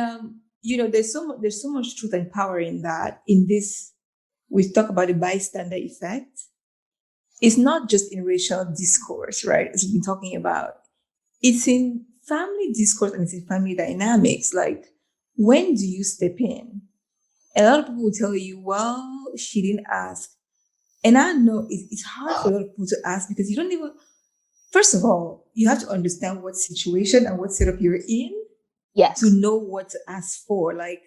S1: you know, there's so much truth and power in that. In this, we talk about the bystander effect. It's not just in racial discourse, right? As we've been talking about. It's in family discourse and it's in family dynamics. Like, when do you step in? A lot of people will tell you, well, she didn't ask. And I know it's hard for a lot of people to ask because you don't even, first of all, you have to understand what situation and what setup you're in.
S2: Yes.
S1: To know what to ask for. Like,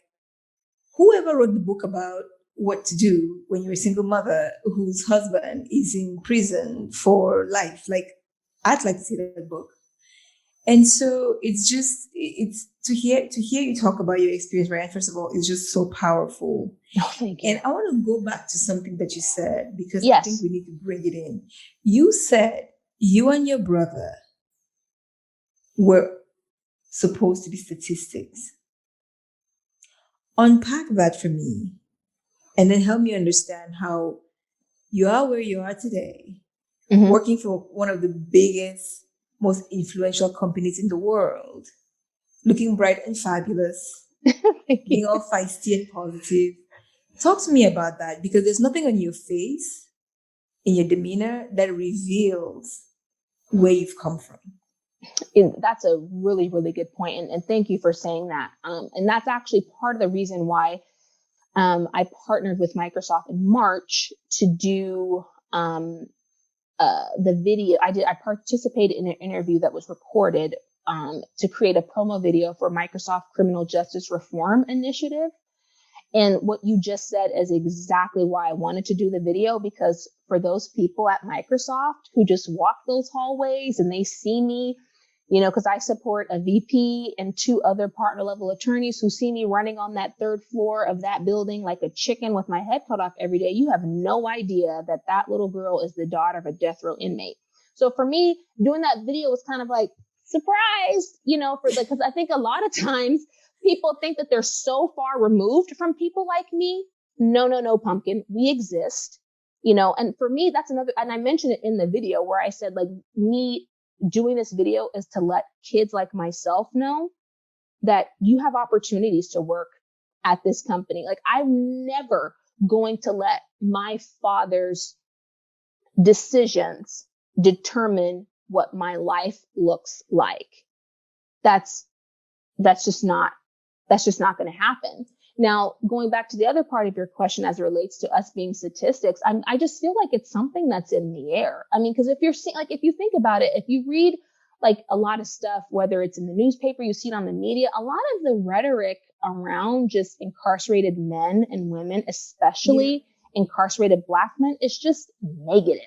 S1: whoever wrote the book about what to do when you're a single mother whose husband is in prison for life, like, I'd like to see that book. And so it's to hear you talk about your experience, RhyAnne, first of all, is just so powerful.
S2: Oh, thank you.
S1: And I want to go back to something that you said, because
S2: yes.
S1: I think we need to bring it in. You said you and your brother were supposed to be statistics. Unpack that for me, and then help me understand how you are where you are today, working for one of the biggest, most influential companies in the world, looking bright and fabulous, being all feisty and positive. Talk to me about that, because there's nothing on your face, in your demeanor, that reveals where you've come from.
S2: That's a really, really good point. And thank you for saying that. And that's actually part of the reason why I partnered with Microsoft in March to do the video. I participated in an interview that was recorded to create a promo video for Microsoft Criminal Justice Reform Initiative. And what you just said is exactly why I wanted to do the video, because for those people at Microsoft who just walk those hallways and they see me, you know, because I support a VP and 2 other partner level attorneys who see me running on that 3rd floor of that building like a chicken with my head cut off every day. You have no idea that that little girl is the daughter of a death row inmate. So for me, doing that video was kind of like, surprise, you know, because I think a lot of times people think that they're so far removed from people like me. No, pumpkin. We exist, you know, and for me, that's another, and I mentioned it in the video where I said, like, me doing this video is to let kids like myself know that you have opportunities to work at this company. Like, I'm never going to let my father's decisions determine what my life looks like. That's just not going to happen. Now, going back to the other part of your question as it relates to us being statistics, I just feel like it's something that's in the air. I mean, because if you think about it, if you read like a lot of stuff, whether it's in the newspaper, you see it on the media, a lot of the rhetoric around just incarcerated men and women, especially incarcerated Black men, is just negative.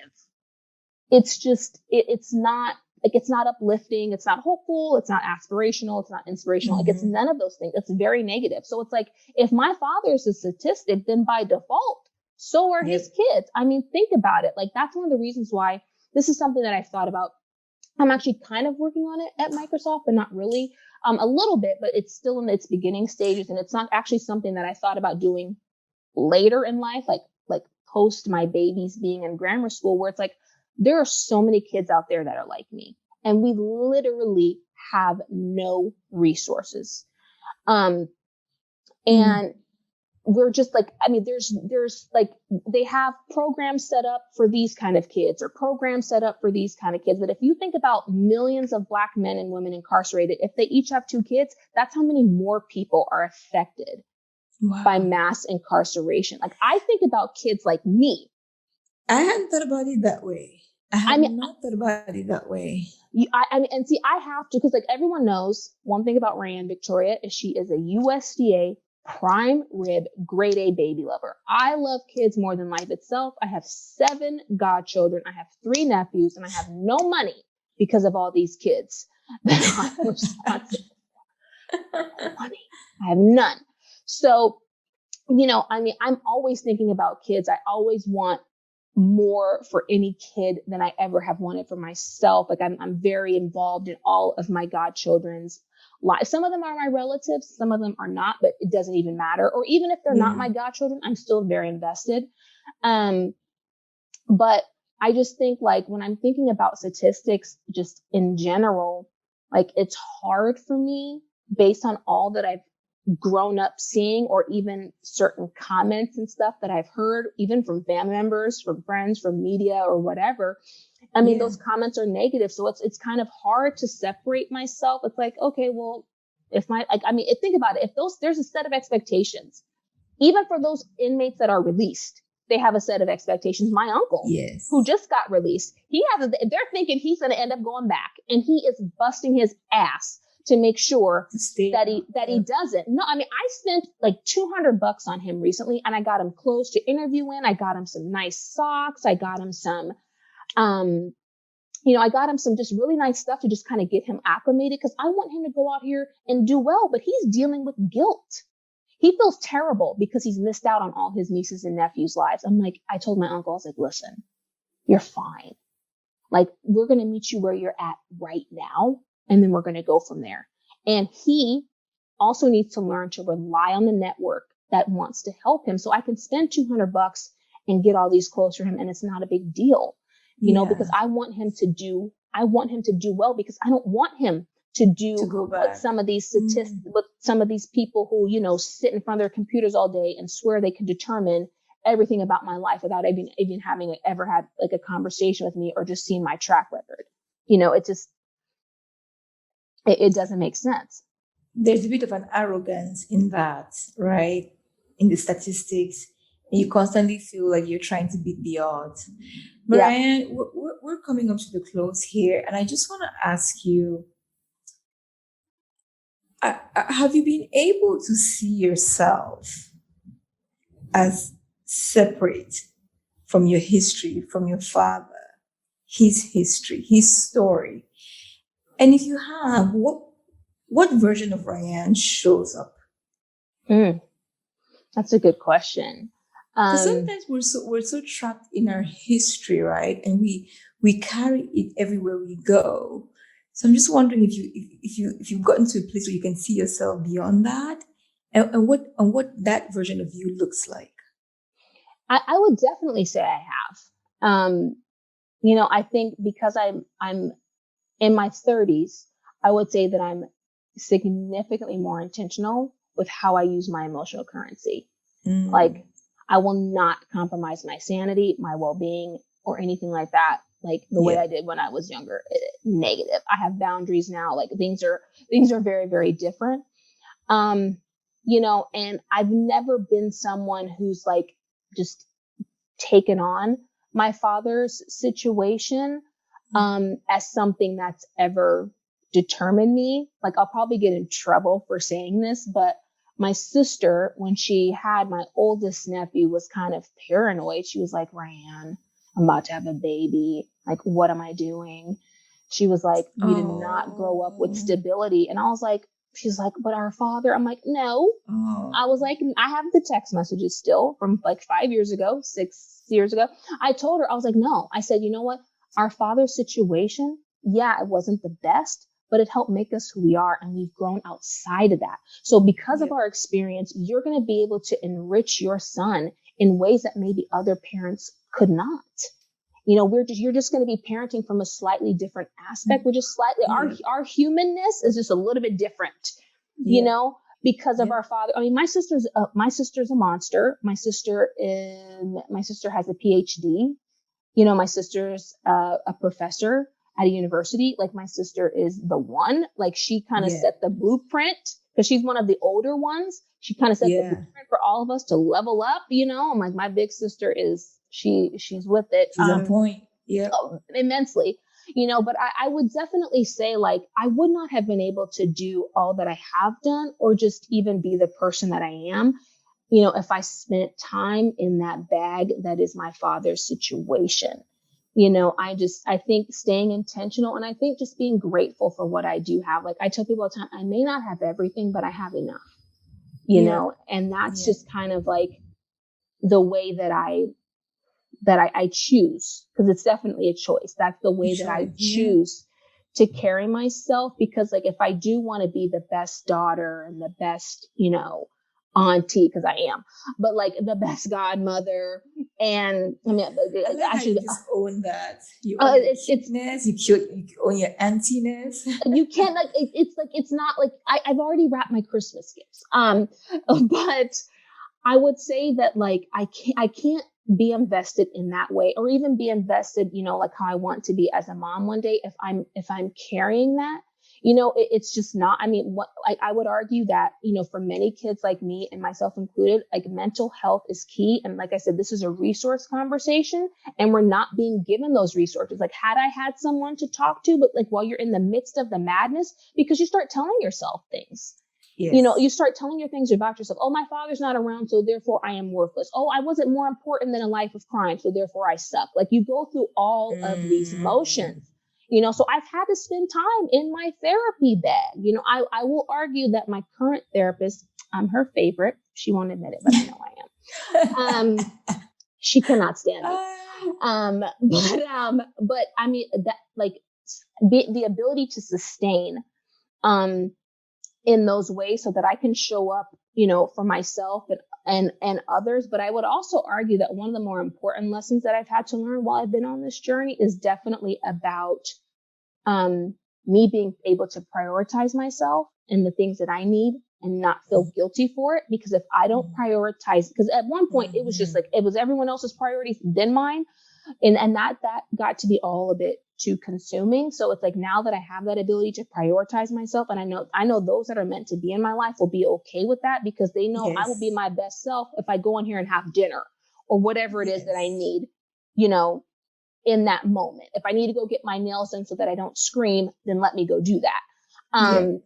S2: It's just, it's not like, it's not uplifting. It's not hopeful. It's not aspirational. It's not inspirational. Like, it's none of those things. It's very negative. So it's like, if my father's a statistic, then by default, so are his kids. I mean, think about it. Like, that's one of the reasons why this is something that I've thought about. I'm actually kind of working on it at Microsoft, but not really. A little bit, but it's still in its beginning stages. And it's not actually something that I thought about doing later in life, like post my babies being in grammar school, where it's like, there are so many kids out there that are like me, and we literally have no resources. And we're just like, I mean, there's like, they have programs set up for these kind of kids or programs set up for these kind of kids. But if you think about millions of Black men and women incarcerated, if they each have 2 kids, that's how many more people are affected by mass incarceration. Like, I think about kids like me.
S1: I hadn't thought about it that way. I mean, not thought about it that way.
S2: I mean, and see, I have to, because like everyone knows one thing about RhyAnne Victoria is she is a USDA prime rib grade A baby lover. I love kids more than life itself. I have 7 godchildren. I have 3 nephews, and I have no money because of all these kids that I'm responsible for. Money. I have none. So, you know, I mean, I'm always thinking about kids. I always want more for any kid than I ever have wanted for myself. Like, I'm very involved in all of my godchildren's lives. Some of them are my relatives, some of them are not, but it doesn't even matter. Or even if they're not my godchildren, I'm still very invested. But I just think, like, when I'm thinking about statistics just in general, like, it's hard for me based on all that I've grown up seeing, or even certain comments and stuff that I've heard, even from family members, from friends, from media or whatever. I mean, those comments are negative. So it's kind of hard to separate myself. It's like, okay, well, if my, like, I mean, think about it. If there's a set of expectations, even for those inmates that are released, they have a set of expectations. My uncle, who just got released, they're thinking he's going to end up going back, and he is busting his ass to make sure that he doesn't. No, I mean, I spent like $200 on him recently, and I got him clothes to interview in. I got him some nice socks. I got him some, I got him some just really nice stuff to just kind of get him acclimated, because I want him to go out here and do well, but he's dealing with guilt. He feels terrible because he's missed out on all his nieces and nephews' lives. I told my uncle, I was like, listen, you're fine. Like, we're going to meet you where you're at right now, and then we're going to go from there. And he also needs to learn to rely on the network that wants to help him. So I can spend $200 and get all these clothes for him, and it's not a big deal, you know, because I want him to do well, because I don't want him to what some of these statistics, what some of these people who, you know, sit in front of their computers all day and swear they can determine everything about my life without even having ever had like a conversation with me or just seen my track record. You know, it doesn't make sense.
S1: There's a bit of an arrogance in that, right? In the statistics, and you constantly feel like you're trying to beat the odds. But RhyAnne, we're coming up to the close here, and I just want to ask you, have you been able to see yourself as separate from your history, from your father, his history, his story? And if you have, what version of RhyAnne shows up?
S2: That's a good question.
S1: Because sometimes we're so trapped in our history, right? And we carry it everywhere we go. So I'm just wondering if you've gotten to a place where you can see yourself beyond that, and what that version of you looks like.
S2: I would definitely say I have. You know, I think because I'm in my 30s, I would say that I'm significantly more intentional with how I use my emotional currency. Like, I will not compromise my sanity, my well-being, or anything like that, like the way I did when I was younger. Negative. I have boundaries now. Like, things are very, very different. You know, and I've never been someone who's like just taken on my father's situation as something that's ever determined me. Like, I'll probably get in trouble for saying this, but my sister, when she had my oldest nephew, was kind of paranoid. She was like, RhyAnne, I'm about to have a baby. Like, what am I doing? She was like, we did not grow up with
S1: Oh.
S2: stability. And I was like, she's like, but our father, I'm like, no. I
S1: Oh.
S2: was like, I have the text messages still from like 5 years ago, 6 years ago. I told her, I was like, no. I said, you know what? Our father's situation, yeah, it wasn't the best, but it helped make us who we are. And we've grown outside of that. So because of
S1: Yeah.
S2: our experience, you're going to be able to enrich your son in ways that maybe other parents could not. You know, you're just going to be parenting from a slightly different aspect. We're just slightly,
S1: Yeah.
S2: our humanness is just a little bit different, you
S1: Yeah.
S2: know, because of
S1: Yeah.
S2: our father. I mean, my sister's a monster. My sister has a PhD. You know, my sister's a professor at a university. Like my sister is the one, like she kind of
S1: Yeah.
S2: set the blueprint because she's one of the older ones. She kind of set the
S1: Yeah.
S2: blueprint for all of us to level up, you know. I'm like, my big sister she's with it.
S1: She's on point. Yep.
S2: Immensely, you know, but I would definitely say like I would not have been able to do all that I have done or just even be the person that I am, you know, if I spent time in that bag that is my father's situation. You know, I think staying intentional and I think just being grateful for what I do have. Like I tell people all the time, I may not have everything, but I have enough, you
S1: Yeah.
S2: know, and that's
S1: Yeah.
S2: just kind of like the way that I choose, because it's definitely a choice. That's the way that I
S1: Choice. Yeah.
S2: choose to carry myself. Because like, if I do want to be the best daughter and the best, you know, auntie, because I am, but like the best godmother. And I mean,
S1: I like how
S2: actually,
S1: you just own that. You own your
S2: it's,
S1: cuteness. You own your antiness.
S2: you can't like, it's like, it's not like I've already wrapped my Christmas gifts. But I would say that like I can't be invested in that way or even be invested, you know, like how I want to be as a mom one day if I'm carrying that, you know, it's just not. I mean, what I would argue that, you know, for many kids like me and myself included, like mental health is key. And like I said, this is a resource conversation and we're not being given those resources. Like had I had someone to talk to, but like while you're in the midst of the madness, because you start telling yourself things. You know,
S1: Yes.
S2: you start telling your things about yourself. Oh, my father's not around, so therefore I am worthless. Oh, I wasn't more important than a life of crime, so therefore I suck. Like you go through all of these
S1: Mm.
S2: motions, you know. So I've had to spend time in my therapy bag. You know, I will argue that my current therapist, I'm her favorite. She won't admit it, but I know I am. She cannot stand me. But I mean that like the ability to sustain um in those ways so that I can show up, you know, for myself and others. But I would also argue that one of the more important lessons that I've had to learn while I've been on this journey is definitely about um, me being able to prioritize myself and the things that I need and not feel guilty for it. Because if I don't prioritize, because at one point it was just
S1: Mhm.
S2: like it was everyone else's priorities, then mine, and that got to be all a bit too consuming. So it's like now that I have that ability to prioritize myself, and I know those that are meant to be in my life will be okay with that because they know I will be
S1: Yes.
S2: my best self if I go in here and have dinner or whatever it is that I
S1: Yes.
S2: need, you know, in that moment. If I need to go get my nails done so that I don't scream, then let me go do that.
S1: Yeah.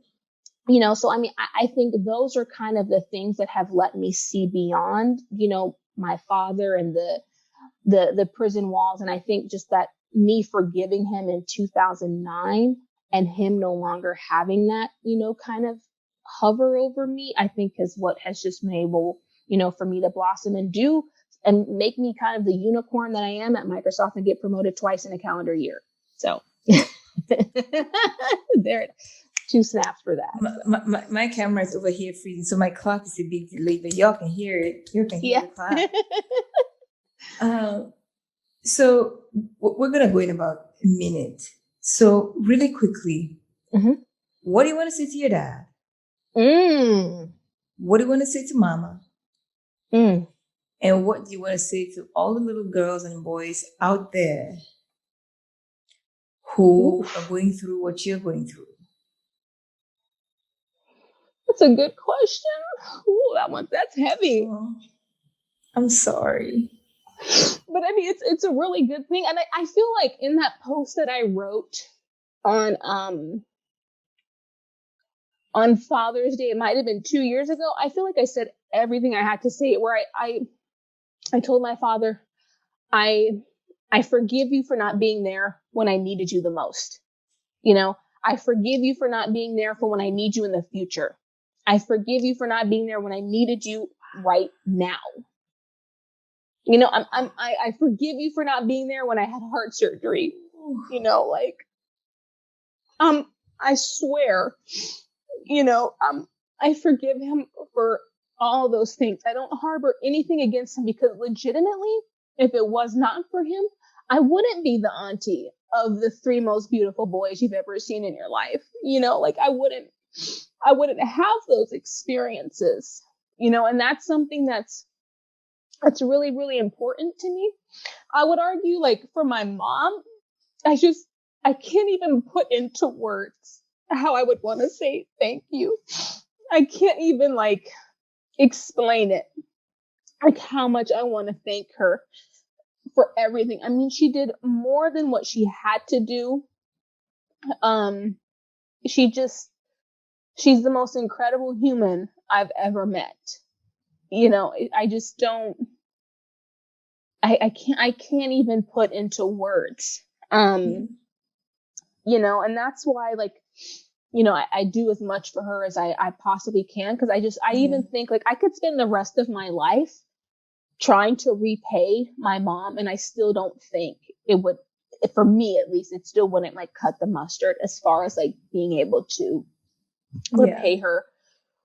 S2: You know, so I mean, I think those are kind of the things that have let me see beyond, you know, my father and the prison walls. And I think just that me forgiving him in 2009 and him no longer having that, you know, kind of hover over me, I think is what has just been able, you know, for me to blossom and do and make me kind of the unicorn that I am at Microsoft and get promoted twice in a calendar year. So there, two snaps for that.
S1: My camera is over here freezing, so my clock is a big delay, but y'all can hear it. You can hear
S2: Yeah.
S1: the clock. So we're gonna go in about a minute. So really quickly,
S2: Mhm.
S1: what do you want to say to your dad?
S2: Mm.
S1: What do you want to say to mama?
S2: Mm.
S1: And what do you want to say to all the little girls and boys out there who are
S2: Oof.
S1: going through what you're going through?
S2: That's a good question. Ooh, that's heavy.
S1: Oh, I'm sorry.
S2: But I mean, it's a really good thing, and I feel like in that post that I wrote on on Father's Day, it might have been 2 years ago. I feel like I said everything I had to say. Where I told my father, I I forgive you for not being there when I needed you the most. You know, I forgive you for not being there for when I need you in the future. I forgive you for not being there when I needed you right now. You know, I forgive you for not being there when I had heart surgery. You know, like, I swear, you know, I forgive him for all those things. I don't harbor anything against him, because legitimately, if it was not for him, I wouldn't be the auntie of the 3 most beautiful boys you've ever seen in your life. You know, like, I wouldn't have those experiences, you know, and that's something that's really, really important to me. I would argue, like, for my mom, I can't even put into words how I would want to say thank you. I can't even, like, explain it, like, how much I want to thank her for everything. I mean, she did more than what she had to do. She's the most incredible human I've ever met. You know, I just don't, I can't even put into words. You know, and that's why, like, you know, I do as much for her as I possibly can. Cause I even think, like, I could spend the rest of my life trying to repay my mom, and I still don't think it would, for me at least, it still wouldn't, like, cut the mustard as far as, like, being able to repay her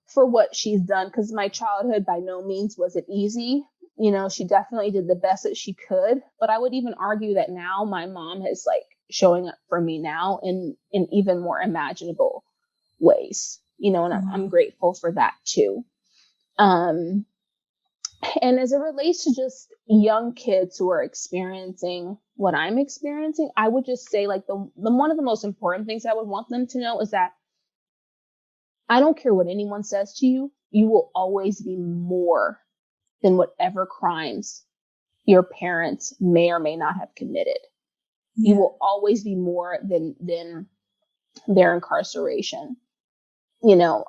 S2: for what she's done. Cause my childhood by no means was it easy. You know, she definitely did the best that she could, but I would even argue that now my mom is, like, showing up for me now in even more imaginable ways, you know, and I'm grateful for that too. And as it relates to just young kids who are experiencing what I'm experiencing, I would just say, like, the one of the most important things I would want them to know is that I don't care what anyone says to you, you will always be more than whatever crimes your parents may or may not have committed. You will always be more than their incarceration. You know,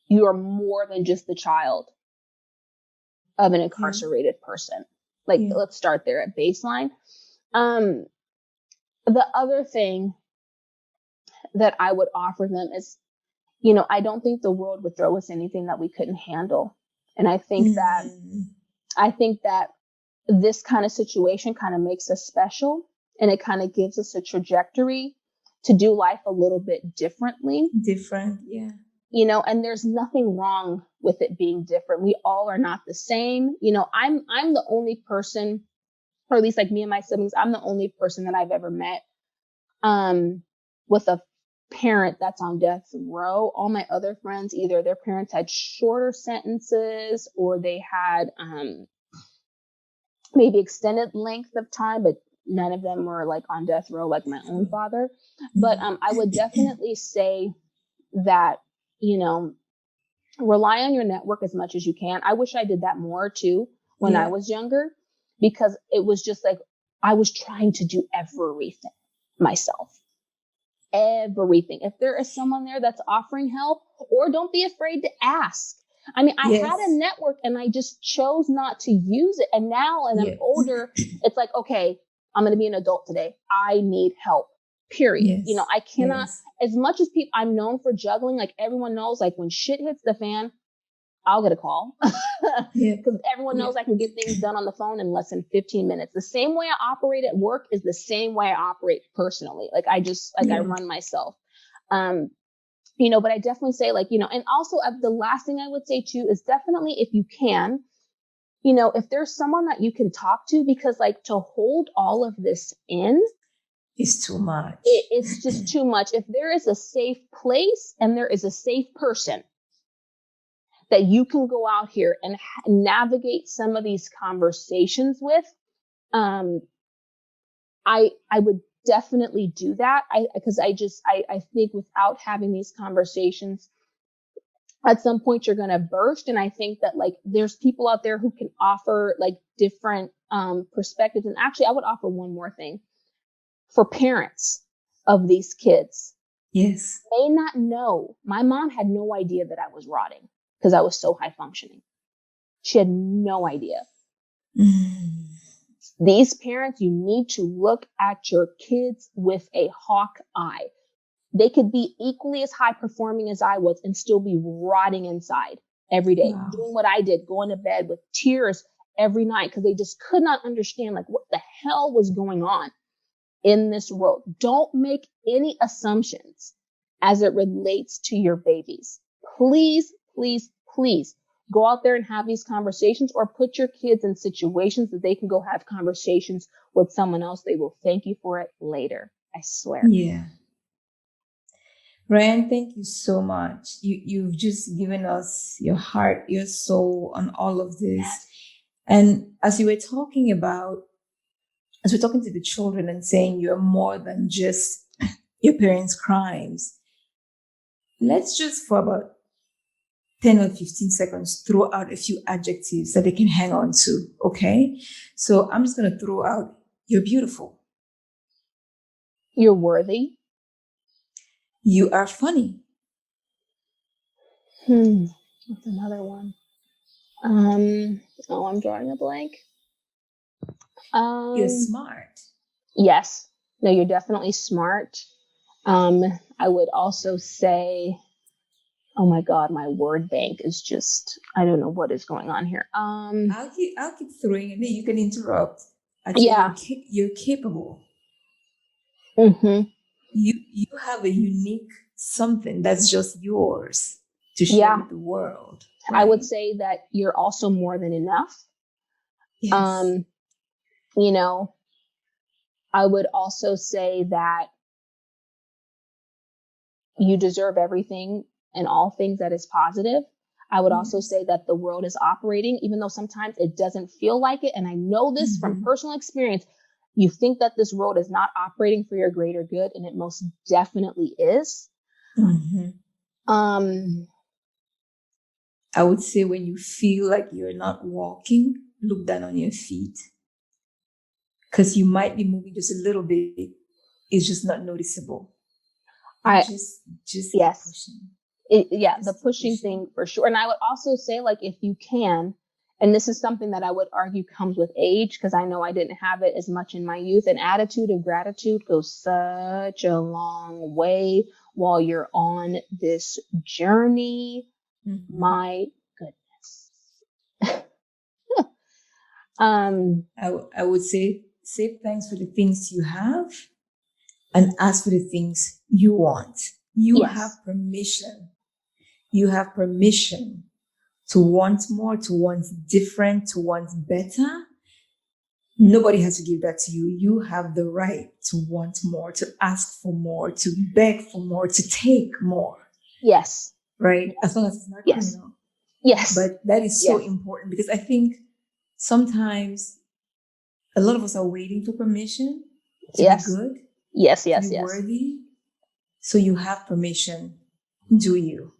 S2: you are more than just the child of an incarcerated person. Like, let's start there at baseline. The other thing that I would offer them is, you know, I don't think the world would throw us anything that we couldn't handle. And I think that this kind of situation kind of makes us special, and it kind of gives us a trajectory to do life a little bit differently. You know, and there's nothing wrong with it being different. We all are not the same. You know, I'm the only person, or at least, like, me and my siblings, I'm the only person that I've ever met with a parent that's on death row. All my other friends, either their parents had shorter sentences, or they had maybe extended length of time, but none of them were, like, on death row like my own father. But I would definitely say that, you know, rely on your network as much as you can. I wish I did that more too when I was younger, because it was just like, I was trying to do everything myself. Everything. If there is someone there that's offering help, or don't be afraid to ask. I mean, I had a network and I just chose not to use it. And now, as I'm older, it's like, okay, I'm going to be an adult today. I need help, period. You know, I cannot, as much as people, I'm known for juggling, like, everyone knows, like, when shit hits the fan, I'll get a call, because everyone knows I can get things done on the phone in less than 15 minutes. The same way I operate at work is the same way I operate personally. Like, I just, like, I run myself. You know, but I definitely say, like, you know, and also the last thing I would say too is definitely, if you can, you know, if there's someone that you can talk to, because, like, to hold all of this in
S1: is too much.
S2: It's just too much. If there is a safe place and there is a safe person that you can go out here and navigate some of these conversations with, I would definitely do that. Because I think without having these conversations, at some point you're going to burst. And I think that, like, there's people out there who can offer, like, different perspectives. And actually, I would offer one more thing for parents of these kids. May not know. My mom had no idea that I was rotting because I was so high functioning. She had no idea. These parents, you need to look at your kids with a hawk eye. They could be equally as high performing as I was and still be rotting inside every day,
S1: Wow.
S2: doing what I did, going to bed with tears every night because they just could not understand like what the hell was going on in this world. Don't make any assumptions as it relates to your babies. Please, please, please go out there and have these conversations, or put your kids in situations that they can go have conversations with someone else. They will thank you for it later. I swear.
S1: Yeah. RhyAnne, thank you so much. You've just given us your heart, your soul on all of this. And as we're talking to the children and saying you're more than just your parents' crimes, let's just for about 10 or 15 seconds throw out a few adjectives that they can hang on to, okay? So I'm just going to throw out, you're beautiful.
S2: You're worthy.
S1: You are funny.
S2: What's another one? I'm drawing a blank.
S1: You're smart.
S2: Yes. No, you're definitely smart. I would also say, oh my God, my word bank is just, I don't know what is going on here.
S1: I'll keep throwing it. You can interrupt.
S2: Yeah.
S1: You're capable.
S2: Mm-hmm.
S1: You have a unique something that's just yours to share with the world. Right?
S2: I would say that you're also more than enough.
S1: Yes.
S2: You know, I would also say that you deserve everything and all things that is positive. I would also say that the world is operating, even though sometimes it doesn't feel like it. And I know this from personal experience. You think that this world is not operating for your greater good, and it most definitely is.
S1: I would say when you feel like you're not walking, look down on your feet. Because you might be moving just a little bit. It's just not noticeable. Just
S2: yes.
S1: pushing.
S2: The pushing thing for sure. And I would also say, like, if you can, and this is something that I would argue comes with age, because I know I didn't have it as much in my youth, an attitude of gratitude goes such a long way while you're on this journey. My goodness.
S1: I would say thanks for the things you have and ask for the things you want. You have permission. You have permission to want more, to want different, to want better. Nobody has to give that to you. You have the right to want more, to ask for more, to beg for more, to take more.
S2: Yes.
S1: Right? As long as it's not criminal.
S2: Yes.
S1: But that is so important, because I think sometimes a lot of us are waiting for permission to be good. To be worthy. So you have permission. Do you?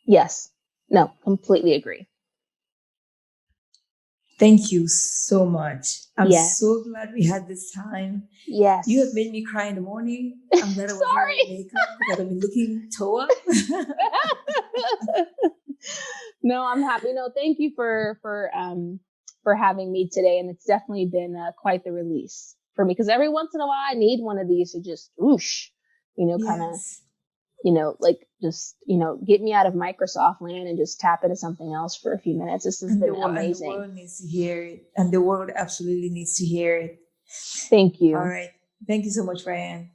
S2: Yes. No, completely agree.
S1: Thank you so much. I'm so glad we had this time.
S2: Yes.
S1: You have made me cry in the morning. I'm glad I wasn't wearing makeup because I've been looking toe up.
S2: No, I'm happy. No, thank you for having me today. And it's definitely been quite the release for me, because every once in a while I need one of these to just whoosh, kind of, like just, get me out of Microsoft land and just tap into something else for a few minutes. This has been amazing.
S1: And the world needs to hear it. And the world absolutely needs to hear it.
S2: Thank you.
S1: All right. Thank you so much, RhyAnne.